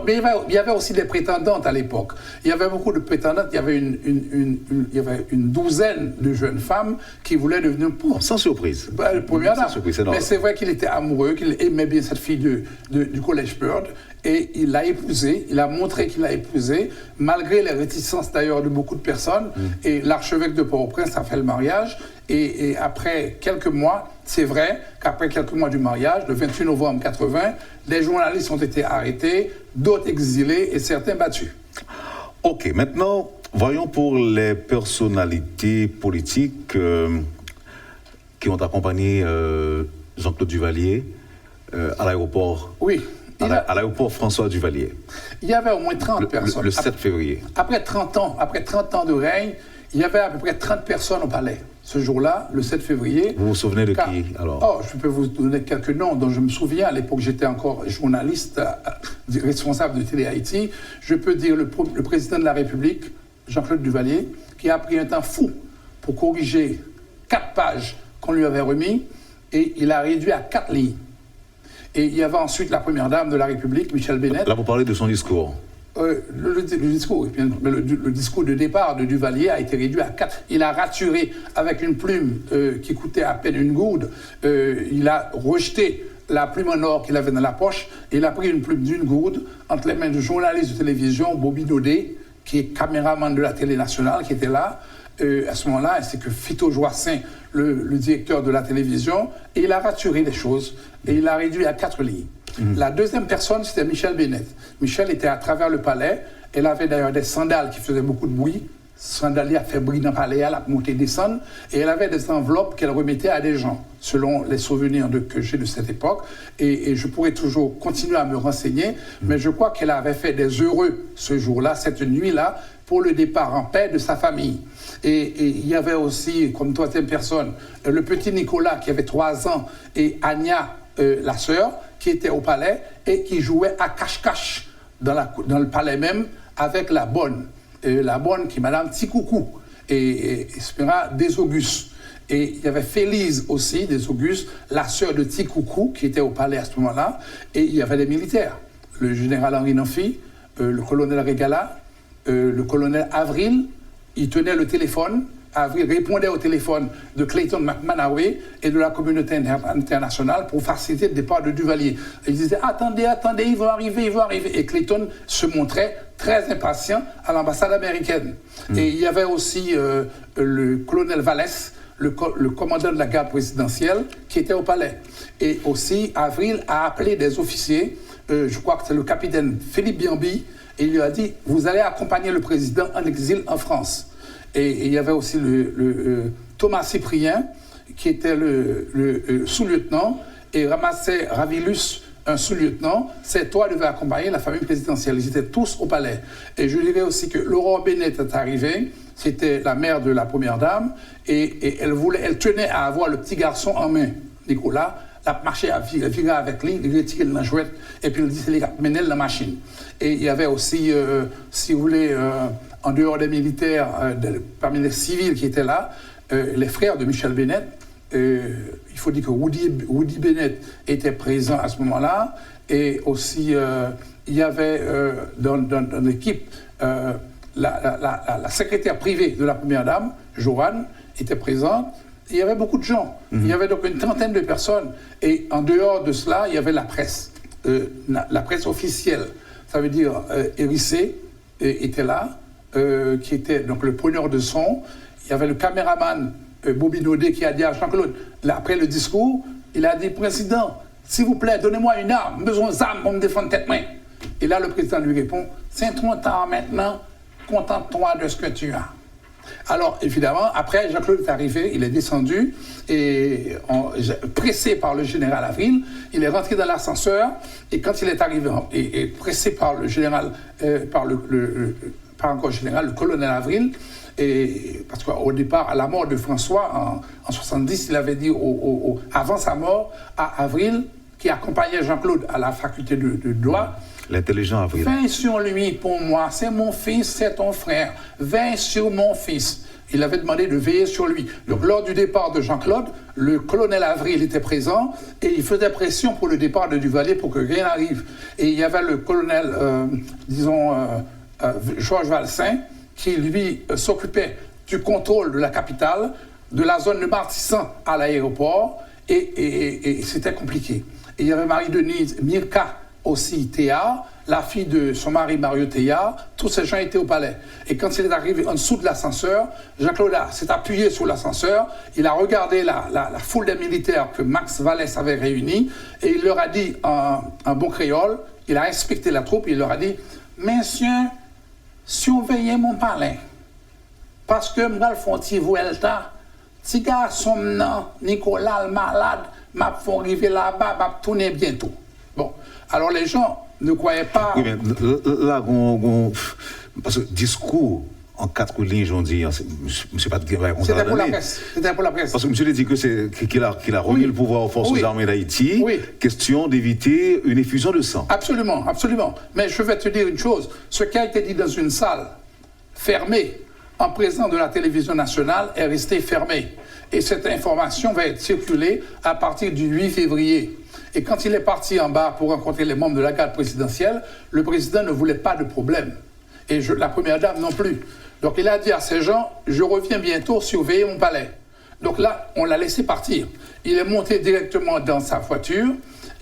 Mais il y avait aussi des prétendantes à l'époque. Il y avait beaucoup de prétendantes. Il y avait une douzaine de jeunes femmes qui voulaient devenir sans surprise. Première dame. Sans surprise, mais c'est vrai qu'il était amoureux, qu'il aimait bien cette fille du Collège Peird. Et il l'a épousée, il a montré qu'il l'a épousée, malgré les réticences d'ailleurs de beaucoup de personnes. Et l'archevêque de Port-au-Prince a fait le mariage. Et après quelques mois, c'est vrai qu'après quelques mois du mariage, le 28 novembre 80, les journalistes ont été arrêtés, d'autres exilés et certains battus. Ok, maintenant, voyons pour les personnalités politiques qui ont accompagné Jean-Claude Duvalier à l'aéroport. Oui. À l'aéroport François Duvalier. Il y avait au moins 30 personnes. Le 7 février. Après 30 ans de règne, il y avait à peu près 30 personnes au palais. Ce jour-là, le 7 février... Vous vous souvenez de qui, alors? Je peux vous donner quelques noms dont je me souviens. À l'époque, j'étais encore journaliste, responsable de Télé Haïti. Je peux dire le président de la République, Jean-Claude Duvalier, qui a pris un temps fou pour corriger 4 pages qu'on lui avait remis, et il a réduit à 4 lignes. Et il y avait ensuite la première dame de la République, Michel Bennett. Là, vous parlez de son discours. Le discours, le discours de départ de Duvalier a été réduit à 4. Il a raturé avec une plume qui coûtait à peine une gourde. Il a rejeté la plume en or qu'il avait dans la poche. Et il a pris une plume d'une gourde entre les mains du journaliste de télévision, Bobby Daudet, qui est caméraman de la télé nationale, qui était là. À ce moment-là, c'est que Fito Joassin, le directeur de la télévision, et il a raturé les choses et il a réduit à 4 lignes. La deuxième personne, c'était Michel Bennett. Michel était à travers le palais. Elle avait d'ailleurs des sandales qui faisaient beaucoup de bruit. Sandalier a fait bruit dans le palais, elle a monté, descendre. Et elle avait des enveloppes qu'elle remettait à des gens, selon les souvenirs que j'ai de cette époque. Et je pourrais toujours continuer à me renseigner. Mais je crois qu'elle avait fait des heureux ce jour-là, cette nuit-là, pour le départ en paix de sa famille. Et il y avait aussi, comme troisième personne, le petit Nicolas qui avait 3 ans et Ania, la sœur, qui était au palais et qui jouait à cache-cache dans le palais même avec la bonne. La bonne qui est Madame Tikoukou et Espéra Desaugus. Et il y avait Félise aussi, Desaugus, la sœur de Tikoukou qui était au palais à ce moment-là. Et il y avait des militaires. Le général Henri Nanfi, le colonel Régala, le colonel Avril, il tenait le téléphone. Avril répondait au téléphone de Clayton McManaway et de la communauté internationale pour faciliter le départ de Duvalier. Il disait « Attendez, ils vont arriver. » Et Clayton se montrait très impatient à l'ambassade américaine. Et il y avait aussi le colonel Vallès, le commandant de la garde présidentielle, qui était au palais. Et aussi, Avril a appelé des officiers, je crois que c'est le capitaine Philippe Biambi, et il lui a dit « Vous allez accompagner le président en exil en France. » Et il y avait aussi Thomas Cyprien, qui était le sous-lieutenant, et Ramassé Ravilus, un sous-lieutenant. Ces 3 devaient accompagner la famille présidentielle. Ils étaient tous au palais. Et je dirais aussi que Laurent Bennett est arrivé, c'était la mère de la première dame, et elle tenait à avoir le petit garçon en main, Nicolas. Elle marchait avec lui, il retirait la jouette, et puis il disait, menait la machine. Et il y avait aussi, si vous voulez, en dehors des militaires, parmi les civils qui étaient là, les frères de Michel Bennett. Il faut dire que Woody Bennett était présent à ce moment-là, et aussi il y avait dans l'équipe la secrétaire privée de la première dame, Joanne, était présente. Il y avait beaucoup de gens. Il y avait donc une trentaine de personnes. Et en dehors de cela, il y avait la presse. La presse officielle. Ça veut dire RIC était là, qui était donc le preneur de son. Il y avait le caméraman Bobby Naudet qui a dit à Jean-Claude, après le discours, il a dit, Président, s'il vous plaît, donnez-moi une arme, besoin d'armes pour me défendre tête-main. Et là, le président lui répond, c'est trop tard maintenant, contente-toi de ce que tu as. Alors, évidemment, après, Jean-Claude est arrivé, il est descendu, et pressé par le général Avril, il est rentré dans l'ascenseur, et quand il est arrivé, et pressé par le général, pas encore général, le colonel Avril, et parce qu'au départ, à la mort de François, en 70, il avait dit, avant sa mort, à Avril, qui accompagnait Jean-Claude à la faculté de droit, l'intelligent Avril. Veille sur lui pour moi, c'est mon fils, c'est ton frère. Veille sur mon fils. Il avait demandé de veiller sur lui. Donc lors du départ de Jean-Claude, le colonel Avril était présent et il faisait pression pour le départ de Duvalier pour que rien n'arrive. Et il y avait le colonel, Georges Valsin, qui lui s'occupait du contrôle de la capitale, de la zone de Martissan à l'aéroport, et c'était compliqué. Et il y avait Marie-Denise Mirka, aussi Théa, la fille de son mari Mario Théa, tous ces gens étaient au palais. Et quand il est arrivé en dessous de l'ascenseur, Jean-Claude s'est appuyé sur l'ascenseur, il a regardé la foule des militaires que Max Vallès avait réunis, et il leur a dit en bon créole, il a inspecté la troupe, il leur a dit, messieurs, surveillez mon palais, parce que m'gal font ti vuelta, ti garçon nan, Nicolas le malade, m'a font arriver là-bas, m'a tourner bientôt. Bon, alors les gens ne croyaient pas... Oui, mais là, parce que discours en 4 lignes, on dit, monsieur pas de C'était pour la presse. C'était pour la presse. Parce que monsieur a dit qu'il a remis le pouvoir aux forces armées d'Haïti. Oui. Question d'éviter une effusion de sang. Absolument, absolument. Mais je vais te dire une chose. Ce qui a été dit dans une salle fermée, en présence de la télévision nationale, est resté fermé. Et cette information va être circulée à partir du 8 février. Et quand il est parti en bas pour rencontrer les membres de la garde présidentielle, le président ne voulait pas de problème. Et la première dame non plus. Donc il a dit à ces gens, je reviens bientôt surveiller mon palais. Donc là, on l'a laissé partir. Il est monté directement dans sa voiture,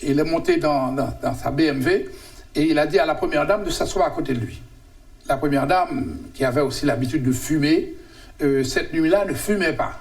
il est monté dans sa BMW, et il a dit à la première dame de s'asseoir à côté de lui. La première dame, qui avait aussi l'habitude de fumer, cette nuit-là ne fumait pas.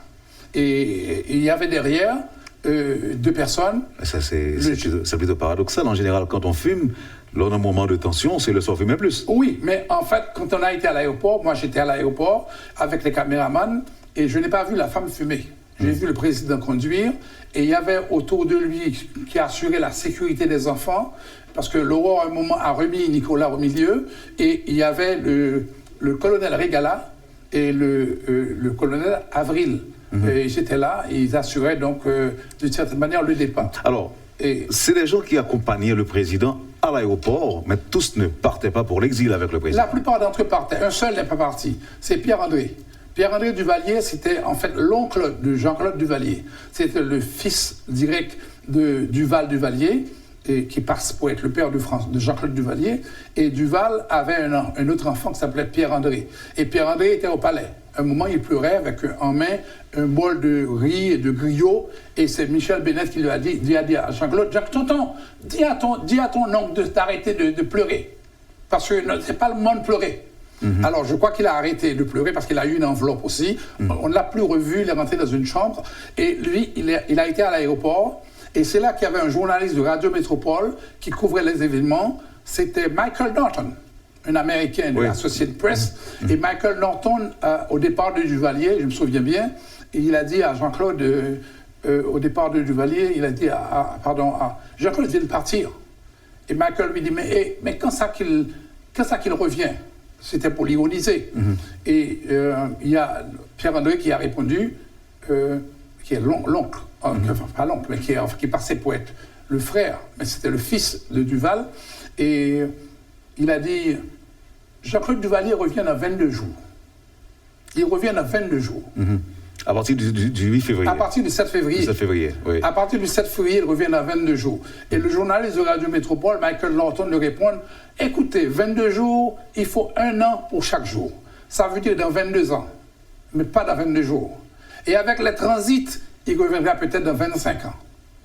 Et il y avait derrière... 2 personnes. Ça, c'est plutôt paradoxal. En général, quand on fume, lors d'un moment de tension, c'est le soir fumer plus. Oui, mais en fait, quand on a été à l'aéroport, moi j'étais à l'aéroport avec les caméramans et je n'ai pas vu la femme fumer. J'ai vu le président conduire et il y avait autour de lui qui assurait la sécurité des enfants parce que l'Aurore, à un moment, a remis Nicolas au milieu et il y avait le colonel Régala et le colonel Avril. Ils étaient là et ils assuraient donc d'une certaine manière le départ. Alors, c'est des gens qui accompagnaient le président à l'aéroport, mais tous ne partaient pas pour l'exil avec le président. La plupart d'entre eux partaient. Un seul n'est pas parti. C'est Pierre-André. Pierre-André Duvalier, c'était en fait l'oncle de Jean-Claude Duvalier. C'était le fils direct de Duval Duvalier, qui passe pour être le père de Jean-Claude Duvalier. Et Duval avait un autre enfant qui s'appelait Pierre-André. Et Pierre-André était au palais. À un moment, il pleurait avec en main un bol de riz et de griots. Et c'est Michel Bennett qui lui a dit à Jean-Claude, tonton, dis à ton oncle d'arrêter de pleurer. Parce que c'est pas le moment de pleurer. Alors, je crois qu'il a arrêté de pleurer parce qu'il a eu une enveloppe aussi. On ne l'a plus revu, il est rentré dans une chambre. Et lui, il a été à l'aéroport. Et c'est là qu'il y avait un journaliste de Radio Métropole qui couvrait les événements. C'était Michael Norton, un Américain de l'Associated Press. Et Michael Norton, au départ de Duvalier, je me souviens bien, et il a dit à Jean-Claude, au départ de Duvalier, il a dit Jean-Claude vient de partir. Et Michael lui dit, mais quand ça qu'il revient? C'était pour l'ironiser. Et il y a Pierre-André qui a répondu, qui est l'oncle, enfin pas l'oncle, mais qui passait pour être le frère, mais c'était le fils de Duval. Et il a dit, Jean-Claude Duvalier revient dans 22 jours. Il revient dans 22 jours. À partir du 8 février. À partir du 7 février. 7 février, oui. À partir du 7 février, il revient dans 22 jours. Et le journaliste de Radio Métropole, Michael Lawton, lui répond, écoutez, 22 jours, il faut 1 an pour chaque jour. Ça veut dire dans 22 ans, mais pas dans 22 jours. Et avec les transits, il reviendra peut-être dans 25 ans.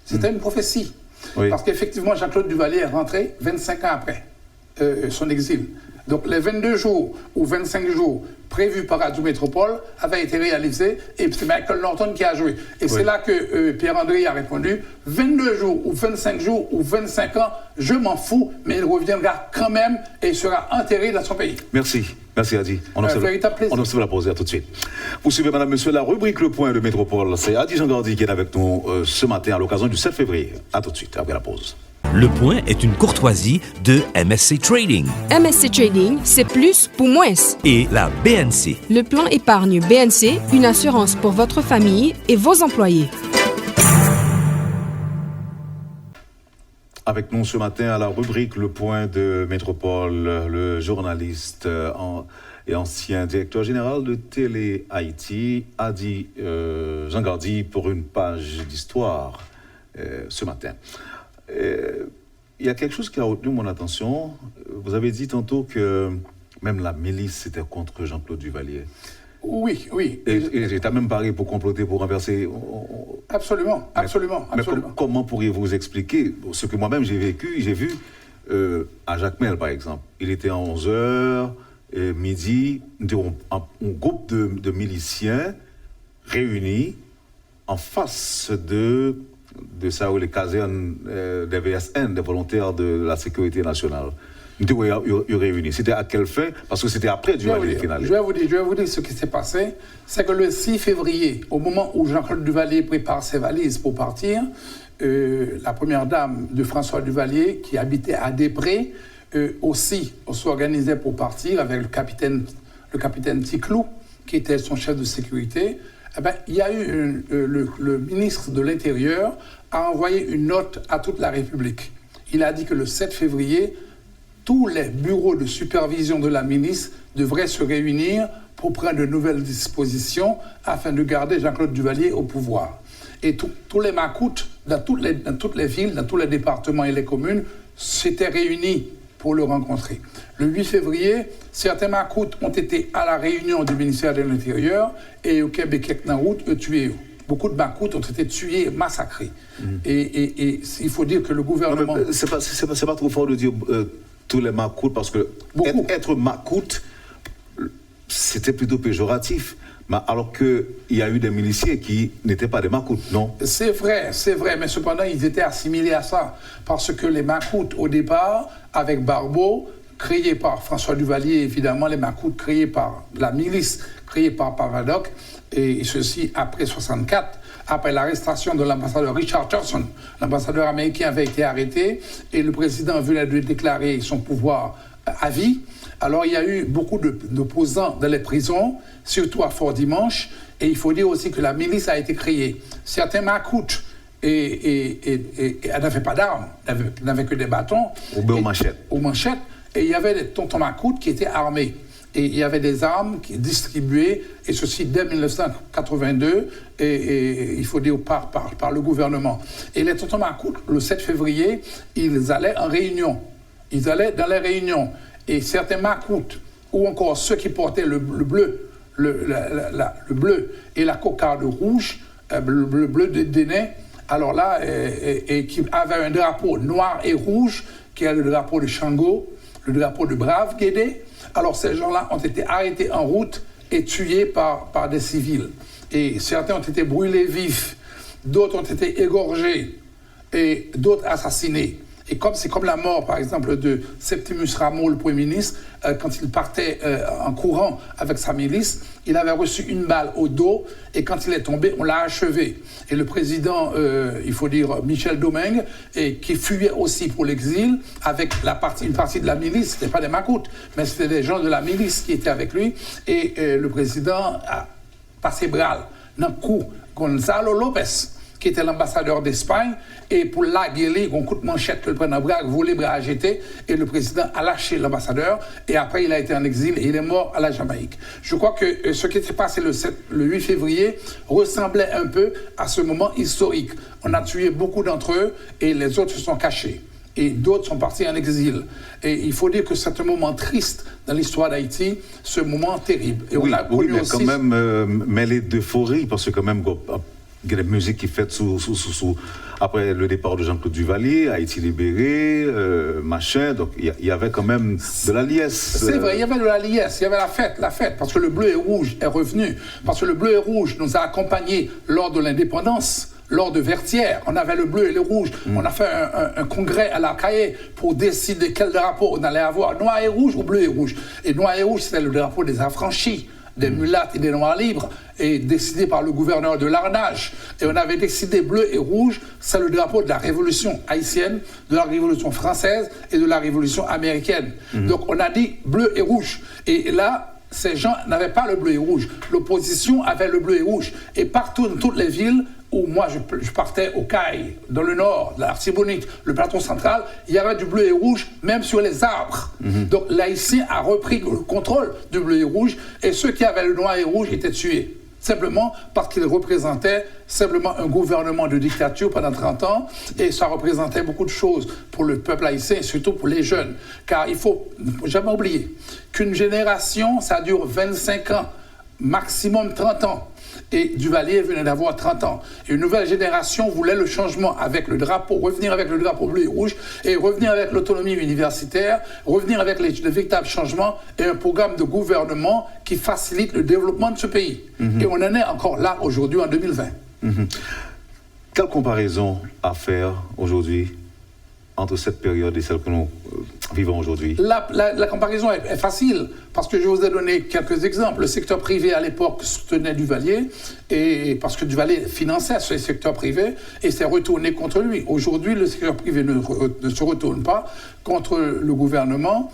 C'était une prophétie. Oui. Parce qu'effectivement, Jean-Claude Duvalier est rentré 25 ans après son exil. Donc les 22 jours ou 25 jours prévus par Radio Métropole avaient été réalisés et c'est Michael Norton qui a joué. Et c'est là que Pierre-André a répondu, 22 jours ou 25 jours ou 25 ans, je m'en fous, mais il reviendra quand même et il sera enterré dans son pays. Merci. Merci Adi. On observe la pause, à tout de suite. Vous suivez, madame, monsieur, la rubrique Le Point de Métropole. C'est Adi Jean-Gardy qui est avec nous ce matin à l'occasion du 7 février. À tout de suite, après la pause. Le Point est une courtoisie de MSC Trading MSC Trading, c'est plus pour moins. et la BNC. Le plan épargne BNC, une assurance pour votre famille et vos employés. Avec nous ce matin à la rubrique Le Point de Métropole, le journaliste et ancien directeur général de Télé Haïti, Adi Jean-Gardy, pour une page d'histoire ce matin. Il y a quelque chose qui a retenu mon attention. Vous avez dit tantôt que même la milice était contre Jean-Claude Duvalier. Oui, oui. Et j'étais même paré pour comploter, pour renverser. Absolument, absolument, mais absolument. Comment pourriez-vous expliquer ce que moi-même j'ai vécu, j'ai vu à Jacmel, par exemple. Il était à 11h, midi, un groupe de miliciens réunis en face de ça, les casernes des VSN, des volontaires de la sécurité nationale. Ils réunis. C'était à quelle fin? Parce que c'était après Duvalier final. Je vais vous dire ce qui s'est passé. C'est que le 6 février, au moment où Jean-Claude Duvalier prépare ses valises pour partir, la première dame de François Duvalier, qui habitait à Després, aussi s'organisait pour partir avec le capitaine Ticlou, qui était son chef de sécurité. Eh ben, il y a eu le ministre de l'Intérieur a envoyé une note à toute la République. Il a dit que le 7 février, tous les bureaux de supervision de la milice devraient se réunir pour prendre de nouvelles dispositions afin de garder Jean-Claude Duvalier au pouvoir. Et tous les macoutes, dans toutes les villes, dans tous les départements et les communes, s'étaient réunis pour le rencontrer. Le 8 février, certains macoutes ont été à la réunion du ministère de l'Intérieur et au Québec, dans route, tués. Beaucoup de macoutes ont été tués, massacrés. Et il faut dire que le gouvernement... C'est pas trop fort de dire tous les macoutes, parce que être macoute, c'était plutôt péjoratif. Mais alors qu'il y a eu des miliciens qui n'étaient pas des macoutes, non? C'est vrai, mais cependant, ils étaient assimilés à ça. Parce que les macoutes, au départ, avec Barbeau, créés par François Duvalier, évidemment, les macoutes créés par la milice, créée par Pavadoc, et ceci après 64, après l'arrestation de l'ambassadeur Richard Johnson. L'ambassadeur américain avait été arrêté, et le président venait de déclarer son pouvoir à vie. Alors, il y a eu beaucoup d'opposants dans les prisons, surtout à Fort-Dimanche, et il faut dire aussi que la milice a été créée. Certains macoutes n'avaient pas d'armes, n'avaient que des bâtons. Aux manchettes. Aux manchettes, et il y avait des tontons macoutes qui étaient armés. Et il y avait des armes qui distribuées, et ceci dès 1982, et il faut dire par le gouvernement. Et les tontons macoutes, le 7 février, ils allaient en réunion. Ils allaient dans les réunions. Et certains macoutes, ou encore ceux qui portaient le bleu, le bleu et la cocarde rouge, le bleu de Déné, alors là, et qui avaient un drapeau noir et rouge, qui est le drapeau de Shango, le drapeau de Brave Guédé. Alors ces gens-là ont été arrêtés en route et tués par des civils. Et certains ont été brûlés vifs, d'autres ont été égorgés, et d'autres assassinés. Et c'est comme la mort, par exemple, de Septimus Rameau, le Premier ministre, quand il partait en courant avec sa milice, il avait reçu une balle au dos, et quand il est tombé, on l'a achevé. Et le président, il faut dire Michel Domingue, qui fuyait aussi pour l'exil, avec une partie de la milice, c'était pas des macoutes, mais c'était des gens de la milice qui étaient avec lui, et le président a passé bral dans le coup Gonzalo Lopez, qui était l'ambassadeur d'Espagne, et pour la gueuler, on coup de manchette, le prendre un bras, voler bras à jeter, et le président a lâché l'ambassadeur, et après il a été en exil, et il est mort à la Jamaïque. Je crois que ce qui s'est passé le 8 février ressemblait un peu à ce moment historique. On a tué beaucoup d'entre eux, et les autres se sont cachés. Et d'autres sont partis en exil. Et il faut dire que c'est un moment triste dans l'histoire d'Haïti, ce moment terrible. Et oui, on a connu mais aussi... quand même mêlé d'euphorie, parce que quand même... Il y a des musiques qui faites après le départ de Jean-Claude Duvalier, Haïti libéré, machin. Donc il y avait quand même de la liesse. C'est vrai, il y avait de la liesse, il y avait la fête, parce que le bleu et rouge est revenu. Parce que le bleu et rouge nous a accompagnés lors de l'indépendance. Lors de Vertières, on avait le bleu et le rouge. On a fait un congrès à la Caille pour décider quel drapeau on allait avoir, noir et rouge ou bleu et rouge. Et noir et rouge, c'était le drapeau des affranchis, des mulattes et des noirs libres, et décidé par le gouverneur de Larnage. Et on avait décidé bleu et rouge, c'est le drapeau de la révolution haïtienne, de la révolution française et de la révolution américaine. Donc on a dit bleu et rouge. Et là, ces gens n'avaient pas le bleu et rouge. L'opposition avait le bleu et rouge. Et partout dans toutes les villes où moi je partais au Caille, dans le nord, la Artibonite, le plateau central, il y avait du bleu et rouge, même sur les arbres. Donc l'Haïtien a repris le contrôle du bleu et rouge, et ceux qui avaient le noir et rouge étaient tués. Simplement parce qu'ils représentaient simplement un gouvernement de dictature pendant 30 ans, et ça représentait beaucoup de choses pour le peuple haïtien, et surtout pour les jeunes. Car il faut jamais oublier qu'une génération, ça dure 25 ans, maximum 30 ans. Et Duvalier venait d'avoir 30 ans. Et une nouvelle génération voulait le changement avec le drapeau, revenir avec le drapeau bleu et rouge, et revenir avec l'autonomie universitaire, revenir avec les véritables changements et un programme de gouvernement qui facilite le développement de ce pays. Et on en est encore là aujourd'hui en 2020. Quelle comparaison à faire aujourd'hui entre cette période et celle que nous vivons aujourd'hui? La comparaison est facile, parce que je vous ai donné quelques exemples. Le secteur privé, à l'époque, soutenait Duvalier, et parce que Duvalier finançait ce secteur privé, et s'est retourné contre lui. Aujourd'hui, le secteur privé ne se retourne pas contre le gouvernement,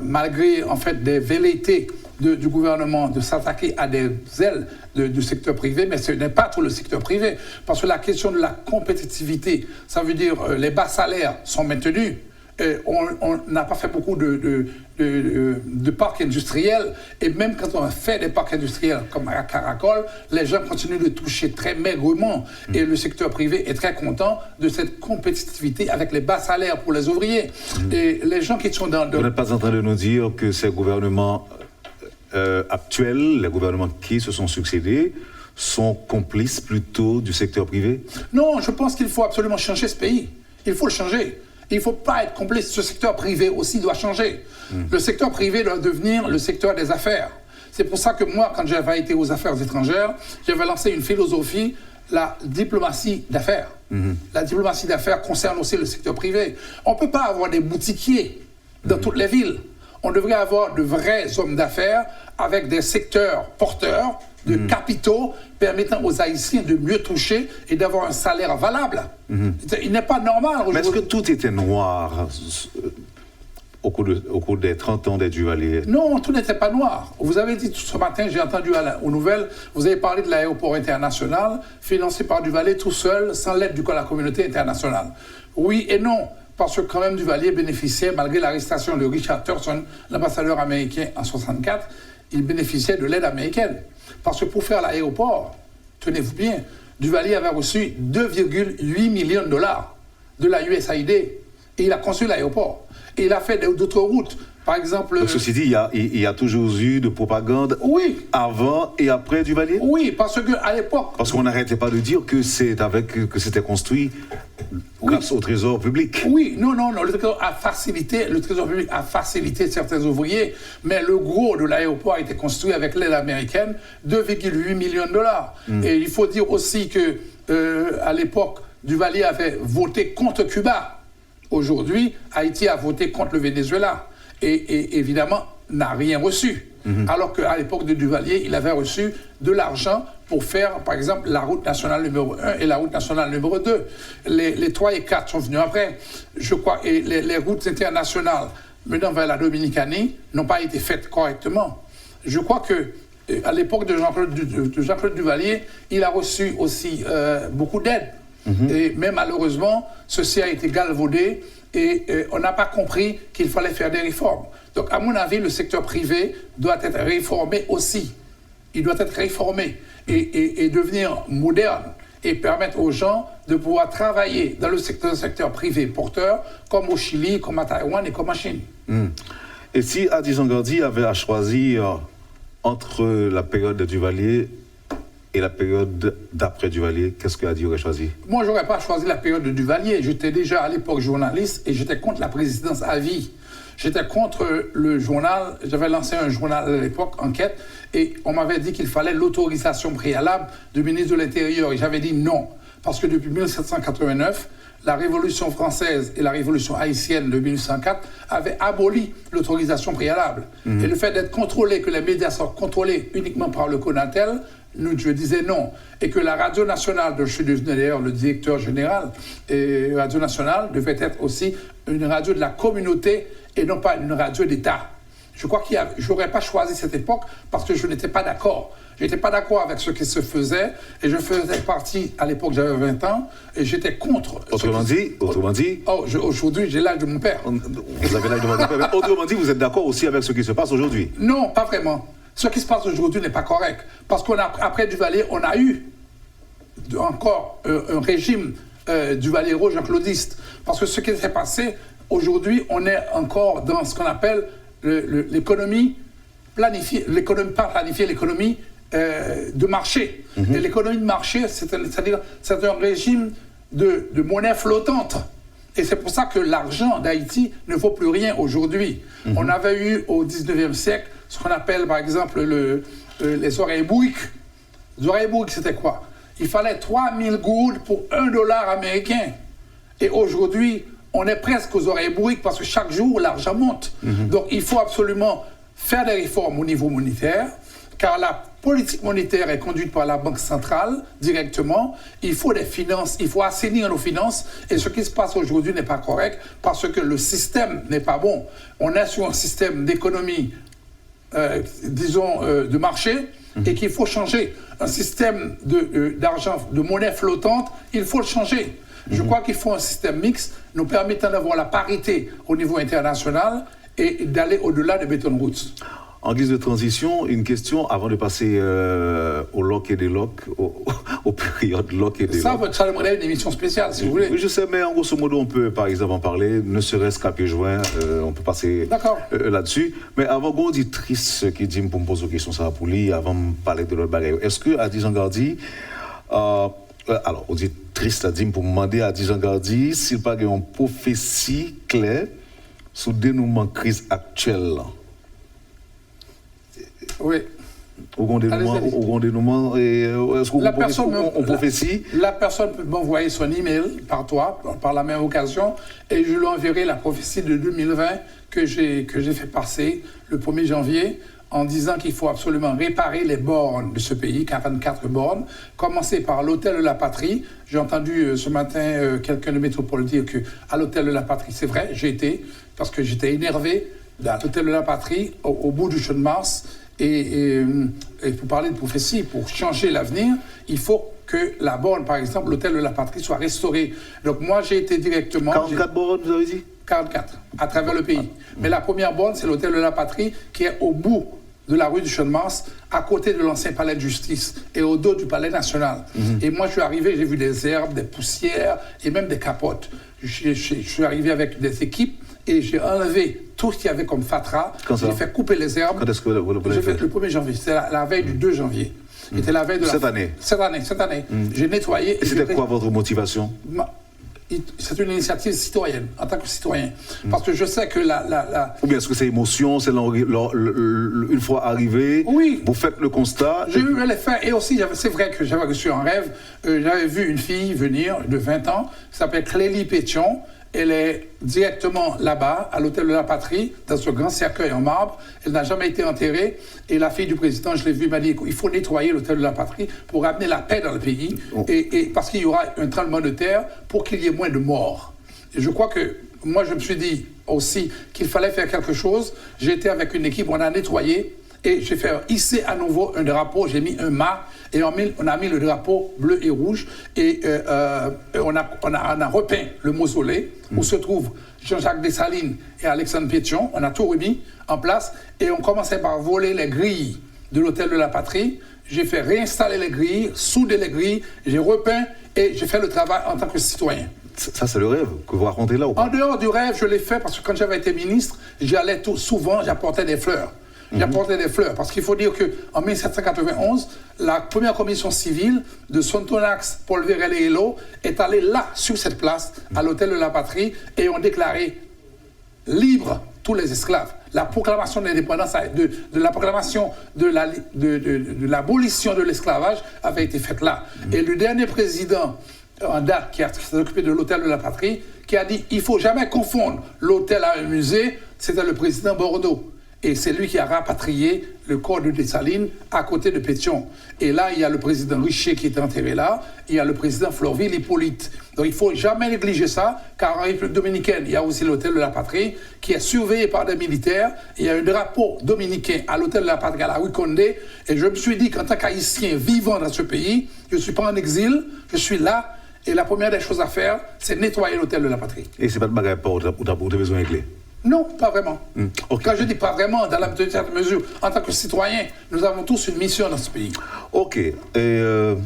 malgré, en fait, des velléités du gouvernement de s'attaquer à des ailes du secteur privé, mais ce n'est pas tout le secteur privé. Parce que la question de la compétitivité, ça veut dire les bas salaires sont maintenus. On n'a pas fait beaucoup de parcs industriels, et même quand on a fait des parcs industriels comme à Caracol, les gens continuent de toucher très maigrement, et le secteur privé est très content de cette compétitivité avec les bas salaires pour les ouvriers. Et les gens qui sont dans... Vous n'êtes pas en train de nous dire que ces gouvernements actuels, les gouvernements qui se sont succédés, sont complices plutôt du secteur privé? Non, je pense qu'il faut absolument changer ce pays. Il faut le changer. Il ne faut pas être complice. Ce secteur privé aussi doit changer. Le secteur privé doit devenir le secteur des affaires. C'est pour ça que moi, quand j'avais été aux affaires étrangères, j'avais lancé une philosophie, la diplomatie d'affaires. La diplomatie d'affaires concerne aussi le secteur privé. On ne peut pas avoir des boutiquiers dans toutes les villes. On devrait avoir de vrais hommes d'affaires avec des secteurs porteurs de capitaux permettant aux Haïtiens de mieux toucher et d'avoir un salaire valable. Il n'est pas normal. Mais est-ce que tout était noir au cours des 30 ans des Duvalier? Non, tout n'était pas noir. Vous avez dit ce matin, j'ai entendu aux nouvelles, vous avez parlé de l'aéroport international financé par Duvalier tout seul, sans l'aide de la communauté internationale. Oui et non. Parce que quand même Duvalier bénéficiait, malgré l'arrestation de Richard Thurston, l'ambassadeur américain en 1964, il bénéficiait de l'aide américaine. Parce que pour faire l'aéroport, tenez-vous bien, Duvalier avait reçu 2,8 millions de dollars de la USAID, et il a construit l'aéroport. Et il a fait d'autres routes. Par exemple... Donc, ceci dit, il y a toujours eu de propagande avant et après Duvalier? Oui, parce qu'à l'époque... Parce qu'on n'arrêtait pas de dire que c'était construit grâce au trésor public. Oui, non, le trésor public a facilité certains ouvriers, mais le gros de l'aéroport a été construit avec l'aide américaine, 2,8 millions de dollars. Et il faut dire aussi que à l'époque, Duvalier avait voté contre Cuba. Aujourd'hui, Haïti a voté contre le Venezuela et évidemment n'a rien reçu. Alors qu'à l'époque de Duvalier, il avait reçu de l'argent pour faire, par exemple, la route nationale numéro 1 et la route nationale numéro 2. Les 3 et 4 sont venus après. Je crois, et les routes internationales menant vers la Dominicanie n'ont pas été faites correctement. Je crois que à l'époque de Jean-Claude Duvalier, il a reçu aussi beaucoup d'aide. Mais malheureusement, ceci a été galvaudé et on n'a pas compris qu'il fallait faire des réformes. Donc, à mon avis, le secteur privé doit être réformé aussi. Il doit être réformé et devenir moderne et permettre aux gens de pouvoir travailler dans le secteur privé porteur, comme au Chili, comme à Taïwan et comme en Chine. Et si Adi Zangardi avait à choisir entre la période de Duvalier et la période d'après Duvalier, qu'est-ce que Adi aurait choisi? Moi, je n'aurais pas choisi la période de Duvalier. J'étais déjà à l'époque journaliste et j'étais contre la présidence à vie. J'étais contre le journal, j'avais lancé un journal à l'époque, Enquête, et on m'avait dit qu'il fallait l'autorisation préalable du ministre de l'Intérieur. Et j'avais dit non, parce que depuis 1789, la Révolution française et la Révolution haïtienne de 1804 avaient aboli l'autorisation préalable. Et le fait d'être contrôlé, que les médias soient contrôlés uniquement par le CONATEL, je disais non. Et que la radio nationale, dont je suis devenu d'ailleurs le directeur général, et radio nationale devait être aussi une radio de la communauté et non pas une radio d'État. Je crois que je n'aurais pas choisi cette époque parce que je n'étais pas d'accord. Je n'étais pas d'accord avec ce qui se faisait et je faisais partie, à l'époque j'avais 20 ans, et j'étais contre. Autrement dit aujourd'hui j'ai l'âge de mon père. Vous avez l'âge de votre père, mais autrement dit, vous êtes d'accord aussi avec ce qui se passe aujourd'hui? Non, pas vraiment. Ce qui se passe aujourd'hui n'est pas correct. Parce qu'après Duvalier, on a eu encore un régime Duvalier-Ro Jean-Claudiste. Parce que ce qui s'est passé, aujourd'hui, on est encore dans ce qu'on appelle l'économie planifiée, l'économie de marché. Et l'économie de marché, c'est un régime de monnaie flottante. Et c'est pour ça que l'argent d'Haïti ne vaut plus rien aujourd'hui. On avait eu au 19e siècle ce qu'on appelle par exemple les oreilles bourriques. Les oreilles bourriques, c'était quoi? Il fallait 3000 gourdes pour $1 américain. Et aujourd'hui, on est presque aux oreilles bourriques parce que chaque jour, l'argent monte. Donc il faut absolument faire des réformes au niveau monétaire, car la politique monétaire est conduite par la Banque centrale directement. Il faut des finances, il faut assainir nos finances. Et ce qui se passe aujourd'hui n'est pas correct parce que le système n'est pas bon. On est sur un système d'économie, de marché, et qu'il faut changer. Un système d'argent, de monnaie flottante, il faut le changer. Je crois qu'il faut un système mixte nous permettant d'avoir la parité au niveau international et d'aller au-delà de Bretton Woods. En guise de transition, une question avant de passer au lock et des locks, aux périodes lock et des locks. Ça demanderait une émission spéciale, si vous voulez. Oui, je sais, mais en grosso modo, on peut par exemple en parler, ne serait-ce qu'à pied joint, on peut passer là-dessus. Mais avant qu'on dit triste, qui dit pour me poser une question, ça va pour lui, avant de parler de l'autre bagaille. Est-ce que Adi Zangardi, alors on dit triste, à dire pour me demander à Adi Zangardi s'il n'y a pas une prophétie claire sur le dénouement de crise actuelle? Oui. Au grand dénouement, est-ce qu'on prophétie? La personne peut m'envoyer son email par toi, par la même occasion, et je lui enverrai la prophétie de 2020 que j'ai fait passer le 1er janvier, en disant qu'il faut absolument réparer les bornes de ce pays, 44 bornes, commencer par l'hôtel de la Patrie. J'ai entendu ce matin quelqu'un de Métropole dire qu'à l'hôtel de la Patrie, c'est vrai, j'ai été, parce que j'étais énervé, à l'hôtel de la Patrie, au bout du Champ de Mars. Et pour parler de prophétie, pour changer l'avenir, il faut que la borne, par exemple, l'hôtel de la Patrie, soit restauré. Donc moi, j'ai été directement... 44 bornes, vous avez dit? 44, à travers le pays. Mais la première borne, c'est l'hôtel de la Patrie, qui est au bout de la rue du Champ de Mars, à côté de l'ancien palais de justice et au dos du palais national. Et moi, je suis arrivé, j'ai vu des herbes, des poussières et même des capotes. Je suis arrivé avec des équipes et j'ai enlevé tout ce qu'il y avait comme fatras. J'ai fait couper les herbes. Quand est-ce que vous l'avez fait? Le 1er janvier. C'était la veille du 2 janvier. C'était la veille de cette année. Cette année. J'ai nettoyé. Et c'était quoi votre motivation? C'est une initiative citoyenne, en tant que citoyen. Parce que je sais que Ou bien est-ce que c'est émotion, c'est une fois arrivé, oui, vous faites le constat? J'ai eu l'effet, et aussi, c'est vrai que j'avais reçu un rêve, j'avais vu une fille venir de 20 ans, qui s'appelle Clélie Pétion, elle est directement là-bas, à l'hôtel de la Patrie, dans ce grand cercueil en marbre. Elle n'a jamais été enterrée. Et la fille du président, je l'ai vue, m'a dit qu'il faut nettoyer l'hôtel de la Patrie pour amener la paix dans le pays. Et parce qu'il y aura un tremblement de terre pour qu'il y ait moins de morts. Et je crois que moi, je me suis dit aussi qu'il fallait faire quelque chose. J'ai été avec une équipe, on a nettoyé. Et j'ai fait hisser à nouveau un drapeau, j'ai mis un mât, et on a mis le drapeau bleu et rouge, et on a repeint le mausolée où se trouvent Jean-Jacques Dessalines et Alexandre Pétion. On a tout remis en place, et on commençait par voler les grilles de l'hôtel de la Patrie. J'ai fait réinstaller les grilles, souder les grilles, j'ai repeint, et j'ai fait le travail en tant que citoyen. Ça, c'est le rêve que vous racontez là ou pas? En dehors du rêve, je l'ai fait parce que quand j'avais été ministre, j'allais souvent, j'apportais des fleurs. J'apportais des fleurs, parce qu'il faut dire qu'en 1791, la première commission civile de Sontonax, Paul Vérel et Hello est allée là, sur cette place, à l'hôtel de la Patrie, et ont déclaré libre tous les esclaves. La proclamation de l'indépendance, de la proclamation de l'abolition de l'esclavage avait été faite là. Et le dernier président en date qui s'est occupé de l'hôtel de la Patrie, qui a dit il ne faut jamais confondre l'hôtel à un musée, c'était le président Bordeaux. Et c'est lui qui a rapatrié le corps de Dessalines à côté de Pétion. Et là, il y a le président Richer qui est enterré là, il y a le président Florville Hippolyte. Donc il ne faut jamais négliger ça, car en République dominicaine, il y a aussi l'hôtel de la Patrie, qui est surveillé par des militaires. Il y a un drapeau dominicain à l'hôtel de la Patrie, à la rue Condé. Et je me suis dit qu'en tant qu'Haïtien vivant dans ce pays, je ne suis pas en exil, je suis là. Et la première des choses à faire, c'est nettoyer l'hôtel de la Patrie. Et c'est pas de bagarre pour des besoins réglés? Non, pas vraiment. Okay. Quand je dis pas vraiment, dans la certaine mesure, en tant que citoyen, nous avons tous une mission dans ce pays. Ok. Et de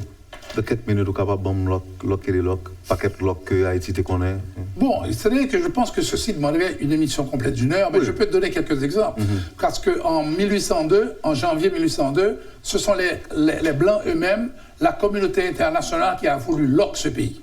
quelques minutes, vous êtes capable de paquet que Haïti te connaît? Bon, c'est-à-dire que je pense que ceci demanderait une émission complète d'une heure, mais oui. Je peux te donner quelques exemples. Parce qu'en 1802, en janvier 1802, ce sont les Blancs eux-mêmes, la communauté internationale qui a voulu lock ce pays.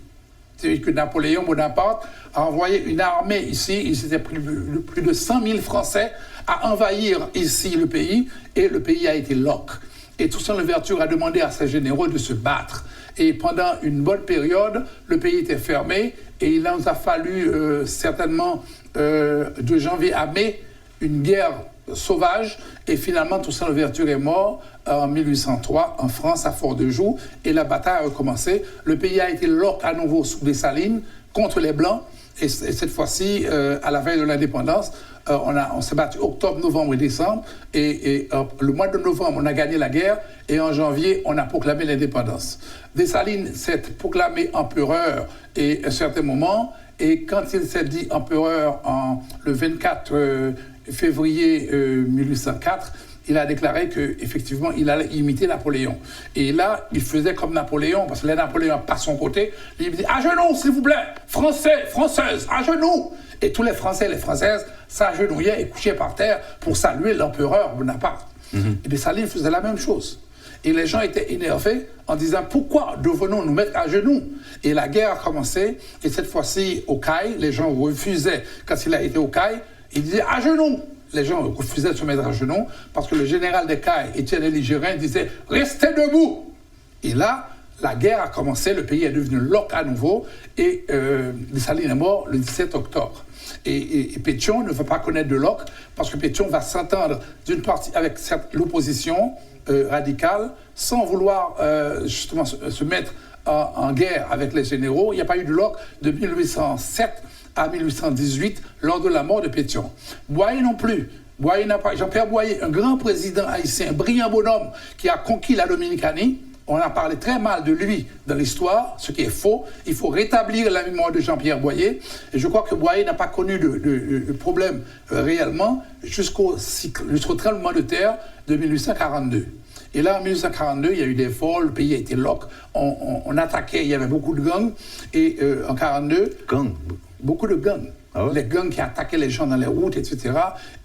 C'est-à-dire que Napoléon Bonaparte a envoyé une armée ici, il s'était pris plus de 100 000 Français à envahir ici le pays, et le pays a été lock. Et Toussaint Louverture a demandé à ses généraux de se battre. Et pendant une bonne période, le pays était fermé, et il nous a fallu certainement de janvier à mai une guerre sauvage, et finalement Toussaint Louverture est mort en 1803 en France à Fort-de-Joux, et la bataille a recommencé. Le pays a été lock à nouveau sous Dessalines contre les Blancs, et cette fois-ci, à la veille de l'indépendance, on s'est battu octobre, novembre et décembre, et le mois de novembre, on a gagné la guerre, et en janvier, on a proclamé l'indépendance. Dessalines s'est proclamé empereur à un certain moment, et quand il s'est dit empereur le 24 février 1804, il a déclaré qu'effectivement, il allait imiter Napoléon. Et là, il faisait comme Napoléon, parce que les Napoléons, par son côté, il disait « À genoux, s'il vous plaît, Français, Françaises, à genoux !» Et tous les Français et les Françaises s'agenouillaient et couchaient par terre pour saluer l'empereur Bonaparte. Et Dessalines faisait la même chose. Et les gens étaient énervés en disant « Pourquoi devons-nous nous mettre à genoux ?» Et la guerre a commencé, et cette fois-ci, au Cail, les gens refusaient, quand il a été au Cail, il disait « À genoux !» Les gens refusaient de se mettre à genoux parce que le général des Cailles, Étienne Ligérin, disait « Restez debout !» Et là, la guerre a commencé, le pays est devenu lock à nouveau, et Dessalines est mort le 17 octobre. Et Pétion ne veut pas connaître de lock parce que Pétion va s'entendre d'une partie avec l'opposition radicale sans vouloir justement se mettre en guerre avec les généraux. Il n'y a pas eu de lock de 1807 à 1818, lors de la mort de Pétion. Boyer non plus. Jean-Pierre Boyer, un grand président haïtien, un brillant bonhomme qui a conquis la Dominicanie. On a parlé très mal de lui dans l'histoire, ce qui est faux. Il faut rétablir la mémoire de Jean-Pierre Boyer. Et je crois que Boyer n'a pas connu de problème réellement jusqu'au tremblement de terre de 1842. Et là, en 1842, il y a eu des vols, le pays a été lock. On attaquait, il y avait beaucoup de gangs. Et en 1942... Gangs? Beaucoup de gangs. Ah ouais? Les gangs qui attaquaient les gens dans les routes, etc.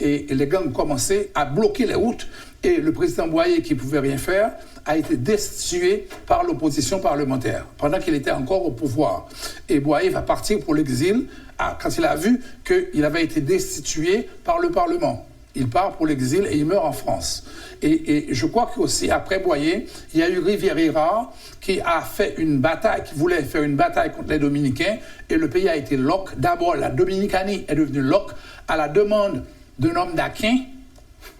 Et les gangs commençaient à bloquer les routes. Et le président Boyer, qui ne pouvait rien faire, a été destitué par l'opposition parlementaire, pendant qu'il était encore au pouvoir. Et Boyer va partir pour l'exil quand il a vu qu'il avait été destitué par le Parlement. il part pour l'exil et il meurt en France. Et je crois qu'aussi, après Boyer, il y a eu Rivera qui a fait une bataille, qui voulait faire une bataille contre les Dominicains, et le pays a été loc. D'abord, la Dominicanie est devenue loc à la demande d'un homme d'Aquin,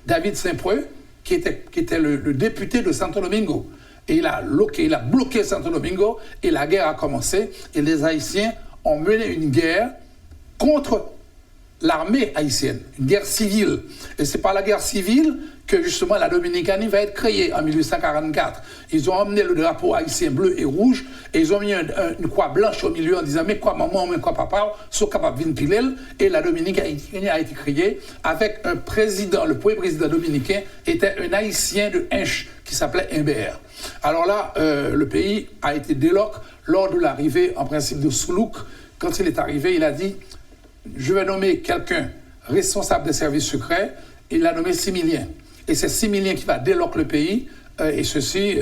David Saint-Preux, qui était le député de Santo Domingo. Et il a bloqué Santo Domingo, et la guerre a commencé, et les Haïtiens ont mené une guerre contre l'armée haïtienne, une guerre civile. Et c'est par la guerre civile que justement la Dominicanie va être créée en 1844. Ils ont emmené le drapeau haïtien bleu et rouge, et ils ont mis une croix blanche au milieu en disant « mais quoi maman, mais quoi papa, sont capables de pilel ». Et la Dominicanie a été créée avec un président, le premier président dominicain était un haïtien de Hinche qui s'appelait Imbert. Alors là, le pays a été déloc lors de l'arrivée en principe de Soulouk. Quand il est arrivé, il a dit « je vais nommer quelqu'un responsable des services secrets ». Il l'a nommé Similien. Et c'est Similien qui va déloquer le pays, et ceci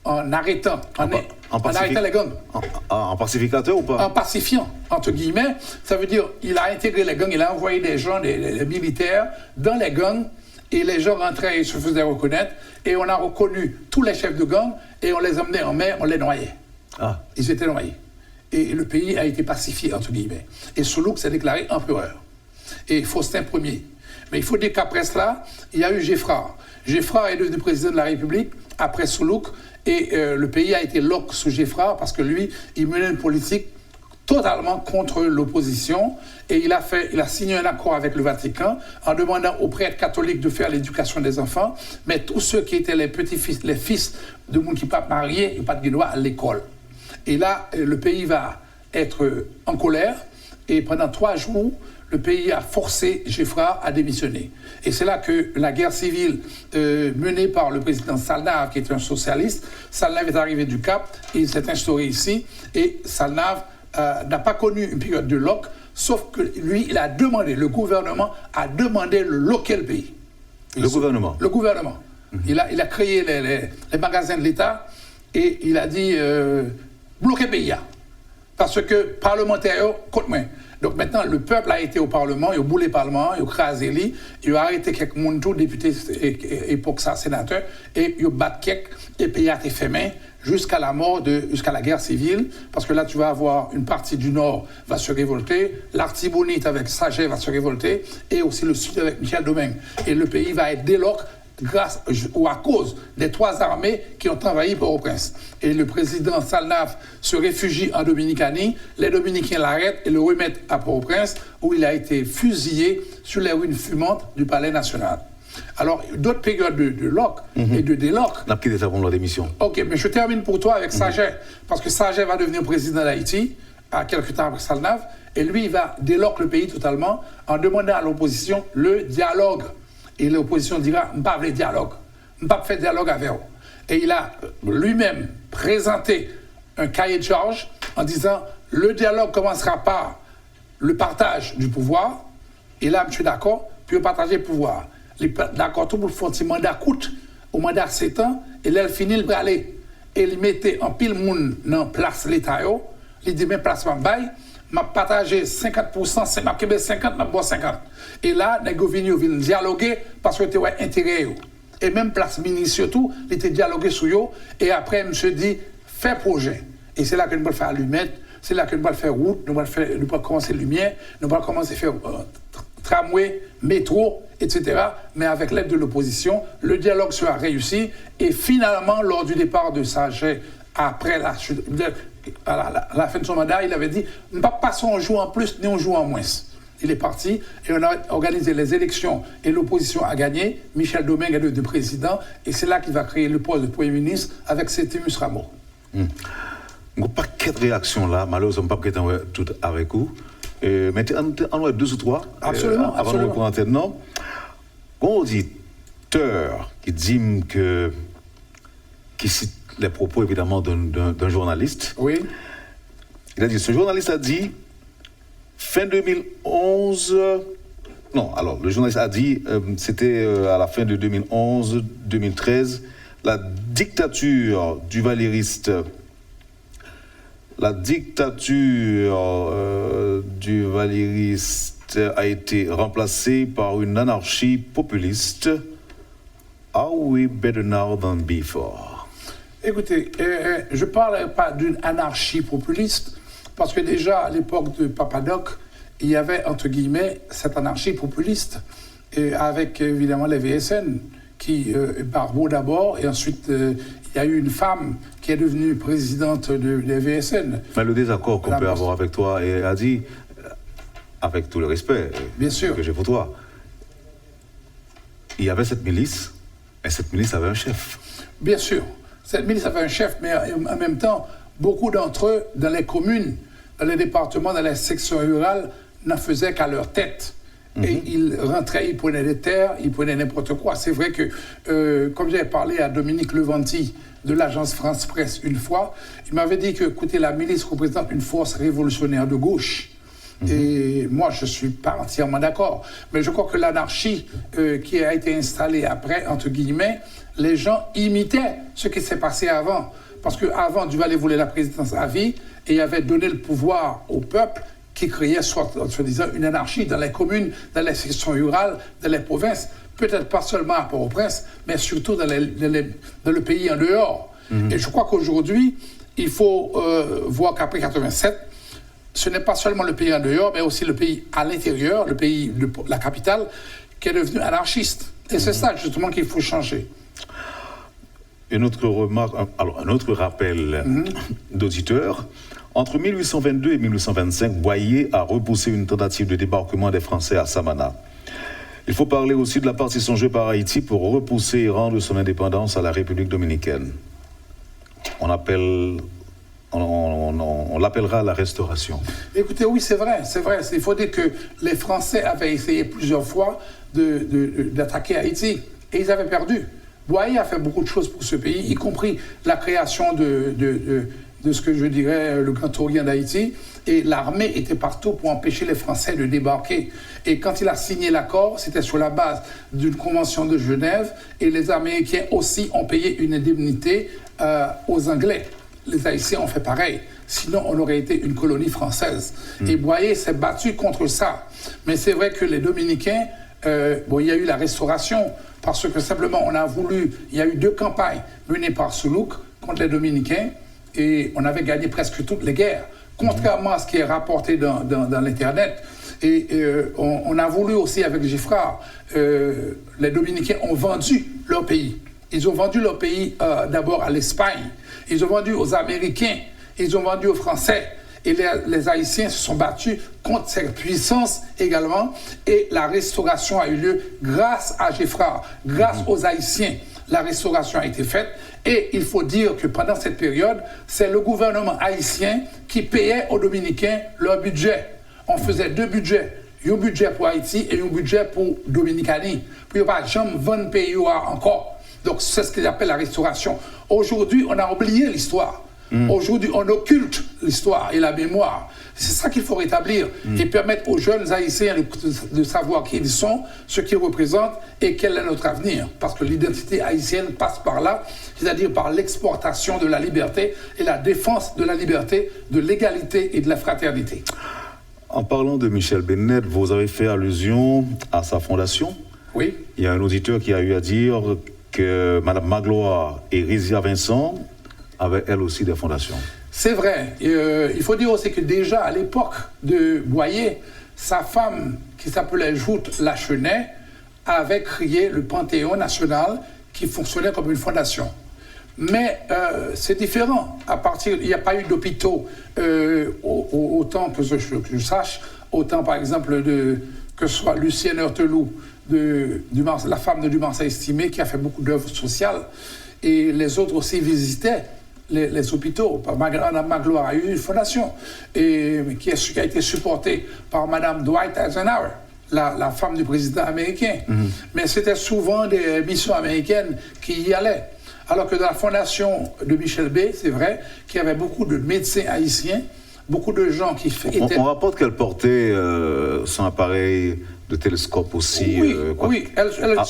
en arrêtant les gangs. En pacificateur ou pas? En pacifiant, entre guillemets. Ça veut dire qu'il a intégré les gangs, il a envoyé des gens, des militaires, dans les gangs, et les gens rentraient et se faisaient reconnaître, et on a reconnu tous les chefs de gang, et on les emmenait en mer, on les noyait. Ah. Ils étaient noyés. Et le pays a été pacifié, entre guillemets. Et Soulouk s'est déclaré empereur. Et Faustin Ier. Mais il faut dire qu'après cela, il y a eu Geffrard. Geffrard est devenu président de la République après Soulouk, et le pays a été loc sous Geffrard parce que lui, il menait une politique totalement contre l'opposition, et il a signé un accord avec le Vatican en demandant aux prêtres catholiques de faire l'éducation des enfants, mais tous ceux qui étaient les petits-fils, les fils de gens qui ne sont pas mariés, ils n'ont pas de droit à l'école. Et là, le pays va être en colère, et pendant 3 jours, le pays a forcé Geffrard à démissionner. Et c'est là que la guerre civile menée par le président Salnave, qui est un socialiste, Salnave est arrivé du Cap, et il s'est instauré ici, et Salnave n'a pas connu une période de loc, sauf que lui, il a demandé, le gouvernement a demandé de loquer le pays. Le gouvernement? Le gouvernement. Mm-hmm. Il a créé les magasins de l'État, et il a dit, bloquez le pays. Parce que parlementaires, contre moi. Donc maintenant, le peuple a été au Parlement, il a boulé le Parlement, il a crasé lui, il a arrêté quelques monde, tout députés, époque ça, sénateurs, et il a battu quelques, et le pays a été fermé jusqu'à la mort, jusqu'à la guerre civile, parce que là, tu vas avoir une partie du Nord va se révolter, l'Artibonite avec Saget va se révolter, et aussi le Sud avec Michel Domingue. Et le pays va être déloc grâce ou à cause des 3 armées qui ont envahi Port-au-Prince. Et le président Salnave se réfugie en Dominicanie, les Dominicains l'arrêtent et le remettent à Port-au-Prince, où il a été fusillé sur les ruines fumantes du Palais national. Alors, d'autres périodes de loc et de déloc. On a pris des avant l'émission. Ok, mais je termine pour toi avec Saget, parce que Saget va devenir président d'Haïti, à quelques temps après Salnave, et lui, il va déloc le pays totalement en demandant à l'opposition le dialogue. Et l'opposition dira, je ne pas de dialogue, je ne pas faire dialogue avec eux. Et il a lui-même présenté un cahier de charge en disant, le dialogue commencera par le partage du pouvoir, et là, je suis d'accord, puis partager le pouvoir. D'accord, tout le monde fait un mandat coûte, au mandat 7 ans, et là, il finit le braler. Et il mettait en pile monde dans place l'État, il dit, mais place ma bail, m'a partagé 50%, c'est ma Québec 50, m'a bois 50. Et là, les gouvernements viennent dialoguer parce que tu as intérêt. Et même place ministre surtout, il était dialogué sur eux. Et après, monsieur dit, fais projet. Et c'est là que nous allons faire allumette, c'est là que nous allons faire route, nous allons commencer lumière, nous allons commencer à faire tramway, métro, etc. Mais avec l'aide de l'opposition, le dialogue sera réussi. Et finalement, lors du départ de Saget, après à la fin de son mandat, il avait dit « Ne pas passer un jour en plus, ni un jour en moins ». Il est parti et on a organisé les élections et l'opposition a gagné. Michel Domingue est devenu président et c'est là qu'il va créer le poste de Premier ministre avec Septimus Rameau. Il n'y a pas de réaction là, malheureusement, pas peut-être tout avec vous. Mais on a 2 ou 3 absolument, avant de reprendre l'antenne. Non, un auditeur qui dit qui cite les propos évidemment d'un journaliste. Oui. Il a dit, ce journaliste a dit, fin 2011, non, alors le journaliste a dit, c'était à la fin de 2011-2013, la dictature du valériste, a été remplacée par une anarchie populiste. Are we better now than before? Écoutez, je ne parle pas d'une anarchie populiste, parce que déjà à l'époque de Papadoc, il y avait entre guillemets cette anarchie populiste, et avec évidemment les VSN, qui, Barbeau d'abord, et ensuite il y a eu une femme qui est devenue présidente des VSN. Mais le désaccord qu'on peut avoir avec toi, et a dit, avec tout le respect bien sûr que j'ai pour toi, il y avait cette milice, et cette milice avait un chef. Bien sûr, cette milice avait un chef, mais en même temps, beaucoup d'entre eux, dans les communes, dans les départements, dans les sections rurales, n'en faisaient qu'à leur tête. Et ils rentraient, ils prenaient des terres, ils prenaient n'importe quoi. C'est vrai que, comme j'avais parlé à Dominique Levanti de l'agence France Presse une fois, il m'avait dit que, écoutez, la milice représente une force révolutionnaire de gauche. Et moi, je ne suis pas entièrement d'accord. Mais je crois que l'anarchie qui a été installée après, entre guillemets, les gens imitaient ce qui s'est passé avant. Parce qu'avant, Duvalier voulait la présidence à vie et il avait donné le pouvoir au peuple qui créait, soi-disant, une anarchie dans les communes, dans les sections rurales, dans les provinces, peut-être pas seulement à Port-au-Prince, mais surtout dans le pays en dehors. Et je crois qu'aujourd'hui, il faut voir qu'après 87, ce n'est pas seulement le pays en dehors, mais aussi le pays à l'intérieur, le pays, la capitale, qui est devenu anarchiste. Et c'est ça, justement, qu'il faut changer. Une autre remarque, alors un autre rappel d'auditeur. Entre 1822 et 1825, Boyer a repoussé une tentative de débarquement des Français à Samana. Il faut parler aussi de la partition jouée par Haïti pour repousser et rendre son indépendance à la République dominicaine. On l'appellera la Restauration. Écoutez, oui, c'est vrai. Il faut dire que les Français avaient essayé plusieurs fois d'attaquer Haïti et ils avaient perdu. Boyer a fait beaucoup de choses pour ce pays, y compris la création de ce que je dirais le Grand Orient d'Haïti, et l'armée était partout pour empêcher les Français de débarquer. Et quand il a signé l'accord, c'était sur la base d'une convention de Genève, et les Américains aussi ont payé une indemnité aux Anglais. Les Haïtiens ont fait pareil, sinon on aurait été une colonie française. Et Boyer s'est battu contre ça. Mais c'est vrai que les Dominicains, il y a eu la Restauration, parce que simplement il y a eu 2 campagnes menées par Soulouk contre les Dominicains, et on avait gagné presque toutes les guerres, contrairement à ce qui est rapporté dans l'Internet. Et on a voulu aussi avec Giffard, les Dominicains ont vendu leur pays. Ils ont vendu leur pays d'abord à l'Espagne, ils ont vendu aux Américains, ils ont vendu aux Français. Et les Haïtiens se sont battus contre cette puissance également. Et la restauration a eu lieu grâce à Giffard, grâce aux Haïtiens. La restauration a été faite. Et il faut dire que pendant cette période, c'est le gouvernement haïtien qui payait aux Dominicains leur budget. On faisait 2 budgets. Un budget pour Haïti et un budget pour Dominicanie. Puis il n'y a pas jamais 20 pays encore. Donc c'est ce qu'ils appellent la restauration. Aujourd'hui, on a oublié l'histoire. Aujourd'hui, on occulte l'histoire et la mémoire. C'est ça qu'il faut rétablir et permettre aux jeunes Haïtiens de savoir qui ils sont, ce qu'ils représentent et quel est notre avenir. Parce que l'identité haïtienne passe par là, c'est-à-dire par l'exportation de la liberté et la défense de la liberté, de l'égalité et de la fraternité. En parlant de Michel Bennett, vous avez fait allusion à sa fondation. Oui. Il y a un auditeur qui a eu à dire que Mme Magloire et Rizia Vincent avaient elles aussi des fondations. C'est vrai. Il faut dire aussi que déjà à l'époque de Boyer, sa femme, qui s'appelait Joute Lachenet, avait créé le Panthéon national qui fonctionnait comme une fondation. Mais c'est différent. Il n'y a pas eu d'hôpitaux autant que je sache, autant par exemple que ce soit Lucienne Heurteloup, la femme de Dumas Estimé, qui a fait beaucoup d'œuvres sociales, et les autres aussi visitaient les hôpitaux. Mme Magloire a eu une fondation qui a été supportée par Mme Dwight Eisenhower, la femme du président américain. Mais c'était souvent des missions américaines qui y allaient. Alors que dans la fondation de Michel B, c'est vrai qu'il y avait beaucoup de médecins haïtiens, beaucoup de gens qui étaient... On rapporte qu'elle portait son appareil télescope aussi. Oui.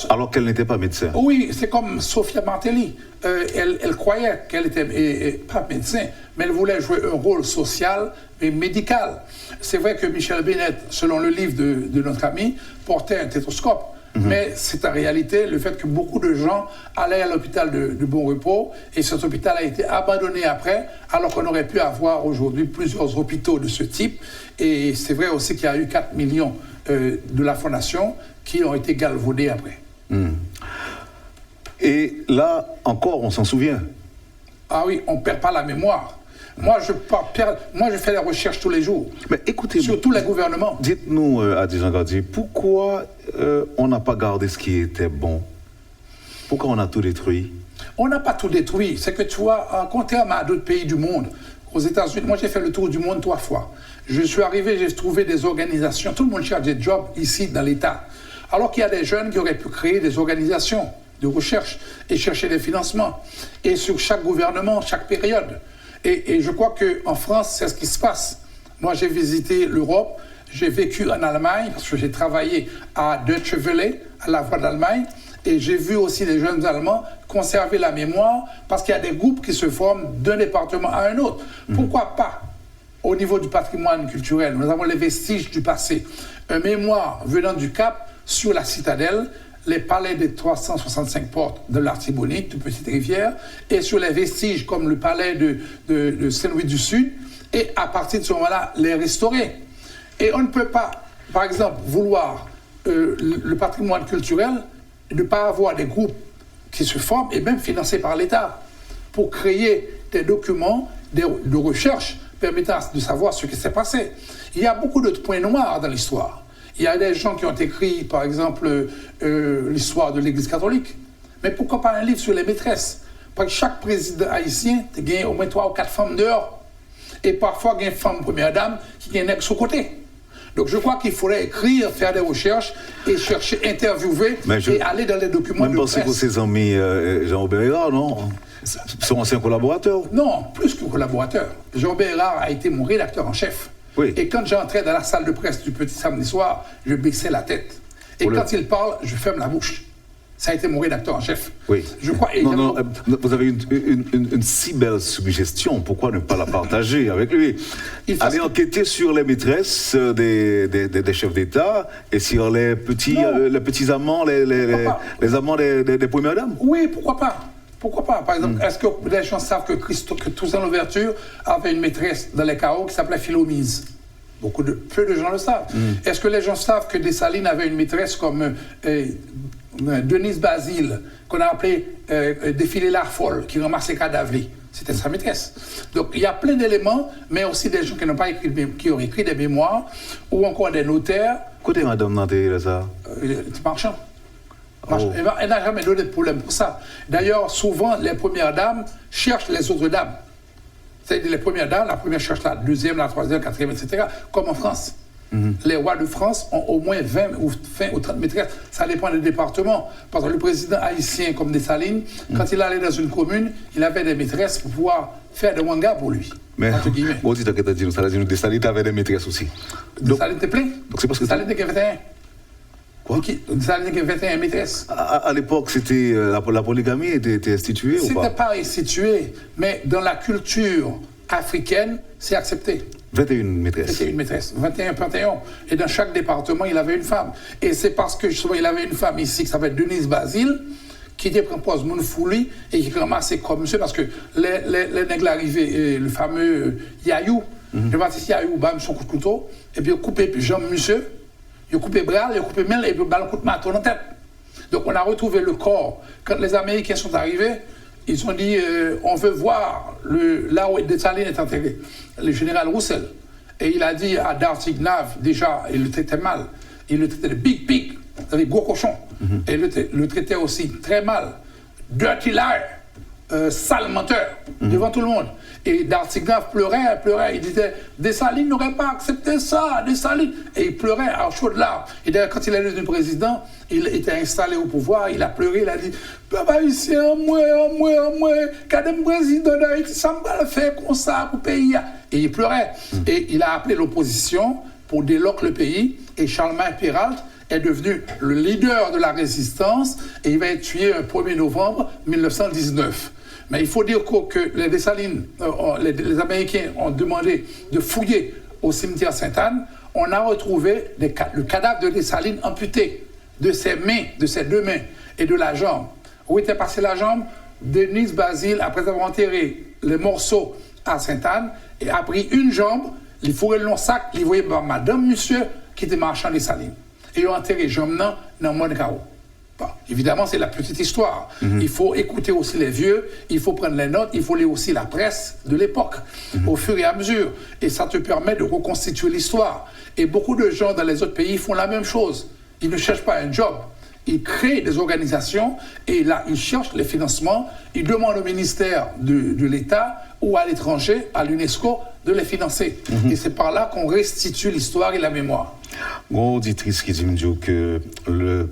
Alors qu'elle n'était pas médecin. Oui, c'est comme Sophia Martelly. Elle croyait qu'elle était pas médecin, mais elle voulait jouer un rôle social et médical. C'est vrai que Michel Bennett, selon le livre de notre ami, portait un stéthoscope. Mais c'est en réalité le fait que beaucoup de gens allaient à l'hôpital de Bon Repos et cet hôpital a été abandonné après, alors qu'on aurait pu avoir aujourd'hui plusieurs hôpitaux de ce type. Et c'est vrai aussi qu'il y a eu 4 millions de la Fondation qui ont été galvaudés après. Et là, encore, on s'en souvient. Ah oui, on ne perd pas la mémoire. Moi, je fais des recherches tous les jours. Mais écoutez, sur tous les gouvernements. Dites-nous, Adjan Gadi, pourquoi on n'a pas gardé ce qui était bon? Pourquoi on a tout détruit? On n'a pas tout détruit. C'est que tu vois, contrairement à d'autres pays du monde, aux États-Unis, moi j'ai fait le tour du monde 3 fois. Je suis arrivé, j'ai trouvé des organisations. Tout le monde cherche des jobs ici dans l'État. Alors qu'il y a des jeunes qui auraient pu créer des organisations de recherche et chercher des financements. Et sur chaque gouvernement, chaque période. Et je crois qu'en France, c'est ce qui se passe. Moi, j'ai visité l'Europe, j'ai vécu en Allemagne, parce que j'ai travaillé à Deutsche Welle, à la Voix d'Allemagne, et j'ai vu aussi des jeunes Allemands conserver la mémoire, parce qu'il y a des groupes qui se forment d'un département à un autre. Pourquoi pas, au niveau du patrimoine culturel, nous avons les vestiges du passé. Un mémoire venant du Cap sur la citadelle, les palais des 365 portes de l'Artibonite, de Petite-Rivière, et sur les vestiges comme le palais de Saint-Louis du Sud, et à partir de ce moment-là, les restaurer. Et on ne peut pas, par exemple, vouloir le patrimoine culturel et ne pas avoir des groupes qui se forment, et même financés par l'État, pour créer des documents de recherche permettant de savoir ce qui s'est passé. Il y a beaucoup de points noirs dans l'histoire. Il y a des gens qui ont écrit, par exemple, l'histoire de l'Église catholique. Mais pourquoi pas un livre sur les maîtresses? Parce que chaque président haïtien a gagné au moins 3 ou 4 femmes dehors. Et parfois, il y a une femme première dame qui gagne un sur côté. Donc je crois qu'il faudrait écrire, faire des recherches et chercher, interviewer et aller dans les documents de presse. Même parce que ses amis Jean-Robert Hérard, non? Son ancien collaborateur? Non, plus que collaborateur. Jean-Robert Hérard a été mon rédacteur en chef. Oui. Et quand j'entrais dans la salle de presse du petit samedi soir, je baissais la tête. Et quand il parle, je ferme la bouche. Ça a été mon rédacteur en chef. Oui. Je crois, vous avez une si belle suggestion. Pourquoi ne pas la partager avec lui? Aller enquêter sur les maîtresses des chefs d'État et sur les petits amants, les amants des premières dames. Oui, pourquoi pas? Pourquoi pas? Par exemple, est-ce que les gens savent que Toussaint Louverture avait une maîtresse dans les chaos qui s'appelait Philomise? Peu de gens le savent. Est-ce que les gens savent que Dessalines avait une maîtresse comme Denise Basile, qu'on a appelée Défilé l'Arfol, qui ramassait cadavres? C'était sa maîtresse. Donc il y a plein d'éléments, mais aussi des gens qui n'ont pas écrit, qui ont écrit des mémoires, ou encore des notaires. Côté madame Nanté, ça? Marchand. Elle n'a jamais donné de problème pour ça. D'ailleurs, souvent, les premières dames cherchent les autres dames. C'est-à-dire les premières dames, la première cherche la deuxième, la troisième, la quatrième, etc. Comme en France. Les rois de France ont au moins 20 ou 30 maîtresses. Ça dépend des départements. Parce que le président haïtien, comme Dessalines, quand il allait dans une commune, il avait des maîtresses pour pouvoir faire des wangas pour lui. Mais, bon, tu as dit, Dessalines avait des maîtresses aussi. Dessalines te plaît? Donc c'est parce que... Dessalines était 21. Quoi? Dessalines était 21 maîtresses. À l'époque, c'était la polygamie était instituée ou pas? C'était pas institué, mais dans la culture africaine, c'est accepté. 21 maîtresses. 21 maîtresses, 21 panthéons. Et dans chaque département, il avait une femme. Et c'est parce que justement, il avait une femme ici qui s'appelle Denise Basile, qui était propose Mounfouli et qui ramassait comme monsieur, parce que les nègres arrivaient, le fameux Yayou, le baptiste Yayou, bam, son coup de couteau, et puis il coupait jambes monsieur, il coupait bras, il coupait main, et puis il a un coup de marteau dans la tête. Donc on a retrouvé le corps. Quand les Américains sont arrivés, ils ont dit, on veut voir là où Dessalines est enterré, le général Roussel. Et il a dit à Dartignav, déjà, il le traitait mal. Il le traitait de big pig, c'est-à-dire gros cochon. Et il le traitait aussi très mal. Dirty liar, sale menteur, devant tout le monde. Et Dartignav pleurait. Il disait, Dessalines n'aurait pas accepté ça, Dessalines. Et il pleurait à chaudes larmes. Et d'ailleurs, quand il est devenu président, il était installé au pouvoir, il a pleuré, il a dit, papa, ici, moi, quand le président d'Haïti, ça me va le faire comme ça pour le pays. Et il pleurait. Et il a appelé l'opposition pour déloquer le pays. Et Charlemagne Péralte est devenu le leader de la résistance et il va être tué le 1er novembre 1919. Mais il faut dire que les Dessalines, les Américains ont demandé de fouiller au cimetière Sainte-Anne. On a retrouvé le cadavre de Dessalines amputé de ses mains, de ses 2 mains et de la jambe. Où était passée la jambe? Denise Basile, après avoir enterré les morceaux à Sainte-Anne, et a pris une jambe, il fourrait le long sac, il voyait madame, monsieur, qui était marchand des Salines. Et ils ont enterré jambe dans le monde carreau. Bon, évidemment, c'est la petite histoire. Il faut écouter aussi les vieux, il faut prendre les notes, il faut lire aussi la presse de l'époque, au fur et à mesure. Et ça te permet de reconstituer l'histoire. Et beaucoup de gens dans les autres pays font la même chose. Ils ne cherchent pas un job. Ils créent des organisations et là, ils cherchent les financements. Ils demandent au ministère de l'État ou à l'étranger, à l'UNESCO, de les financer. Et c'est par là qu'on restitue l'histoire et la mémoire. Mon auditrice qui dit que le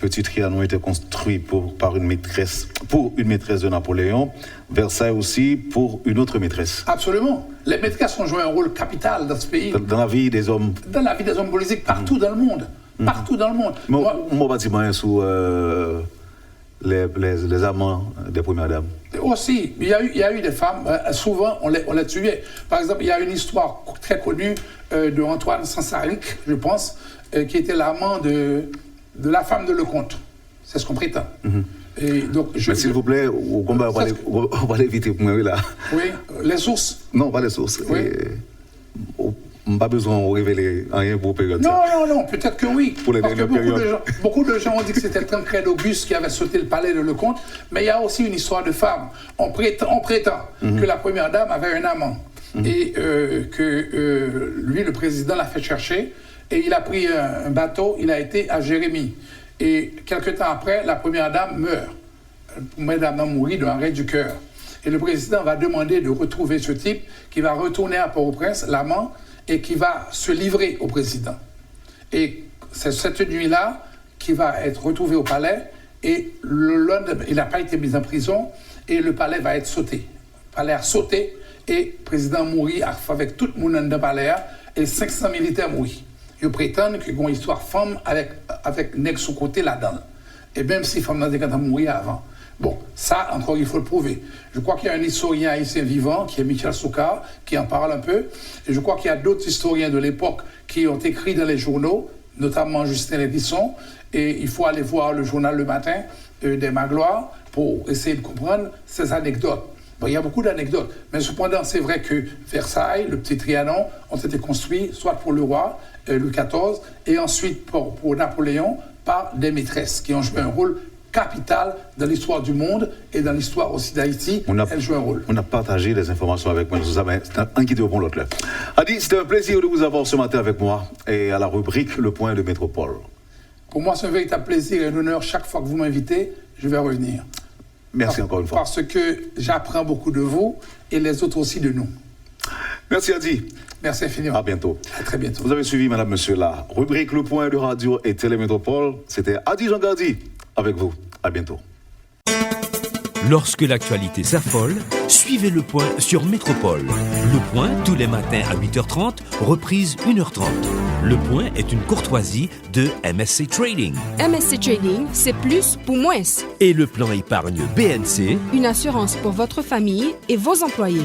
Petit Trianon était construit par une maîtresse, pour une maîtresse de Napoléon, Versailles aussi pour une autre maîtresse. Absolument. Les maîtresses ont joué un rôle capital dans ce pays. Dans la vie des hommes. Dans la vie des hommes politiques, partout dans le monde. Partout dans le monde. Mon bâtiment est sous les amants des premières dames. Aussi, il y a eu des femmes, souvent on les tuait. Par exemple, il y a une histoire très connue de Antoine Sansaric, je pense, qui était l'amant de la femme de Lecomte. C'est ce qu'on prétend. Et donc, mais s'il vous plaît, au combat, on va l'éviter pour moi là. Oui, les sources. Non, pas les sources. Oui. Pas besoin de révéler rien pour période. Non, peut-être que oui. Pour les parce que dernières beaucoup de gens ont dit que c'était le Tancred Auguste qui avait sauté le palais de Lecomte, mais il y a aussi une histoire de femme. On prétend que la première dame avait un amant et que lui, le président, l'a fait chercher et il a pris un bateau, il a été à Jérémie. Et quelque temps après, la première dame meurt. Madame a mouru d'un arrêt du cœur. Et le président va demander de retrouver ce type qui va retourner à Port-au-Prince, l'amant, et qui va se livrer au président. Et c'est cette nuit-là qu'il va être retrouvé au palais, et le lendemain, il n'a pas été mis en prison, et le palais va être sauté. Le palais a sauté, et le président mourit avec tout le monde dans le palais, et 500 militaires mourent. Ils prétendent qu'il y a une histoire femme avec nègre sous côté là-dedans. Et même si femme n'a pas mouru avant. Bon, ça, encore, il faut le prouver. Je crois qu'il y a un historien haïtien vivant, qui est Michel Souka, qui en parle un peu. Et je crois qu'il y a d'autres historiens de l'époque qui ont écrit dans les journaux, notamment Justin Lévisson. Et il faut aller voir le journal Le Matin des Magloires pour essayer de comprendre ces anecdotes. Bon, il y a beaucoup d'anecdotes. Mais cependant, c'est vrai que Versailles, le Petit Trianon, ont été construits soit pour le roi, Louis XIV, et ensuite pour Napoléon, par des maîtresses qui ont joué un rôle capital dans l'histoire du monde et dans l'histoire aussi d'Haïti. Elle joue un rôle. On a partagé des informations avec moi, tout ça, mais c'est un qui te répond l'autre là. Adi, c'était un plaisir de vous avoir ce matin avec moi et à la rubrique Le Point de Métropole. Pour moi, c'est un véritable plaisir et un honneur. Chaque fois que vous m'invitez, je vais revenir. Merci encore une fois. Parce que j'apprends beaucoup de vous et les autres aussi de nous. Merci Adi. Merci infiniment. À bientôt. À très bientôt. Vous avez suivi, madame, monsieur, la rubrique Le Point de Radio et Télémétropole. C'était Adi Jean-Gardy avec vous. À bientôt. Lorsque l'actualité s'affole, suivez Le Point sur Métropole. Le Point, tous les matins à 8h30, reprise 1h30. Le Point est une courtoisie de MSC Trading. MSC Trading, c'est plus pour moins. Et le plan épargne BNC, une assurance pour votre famille et vos employés.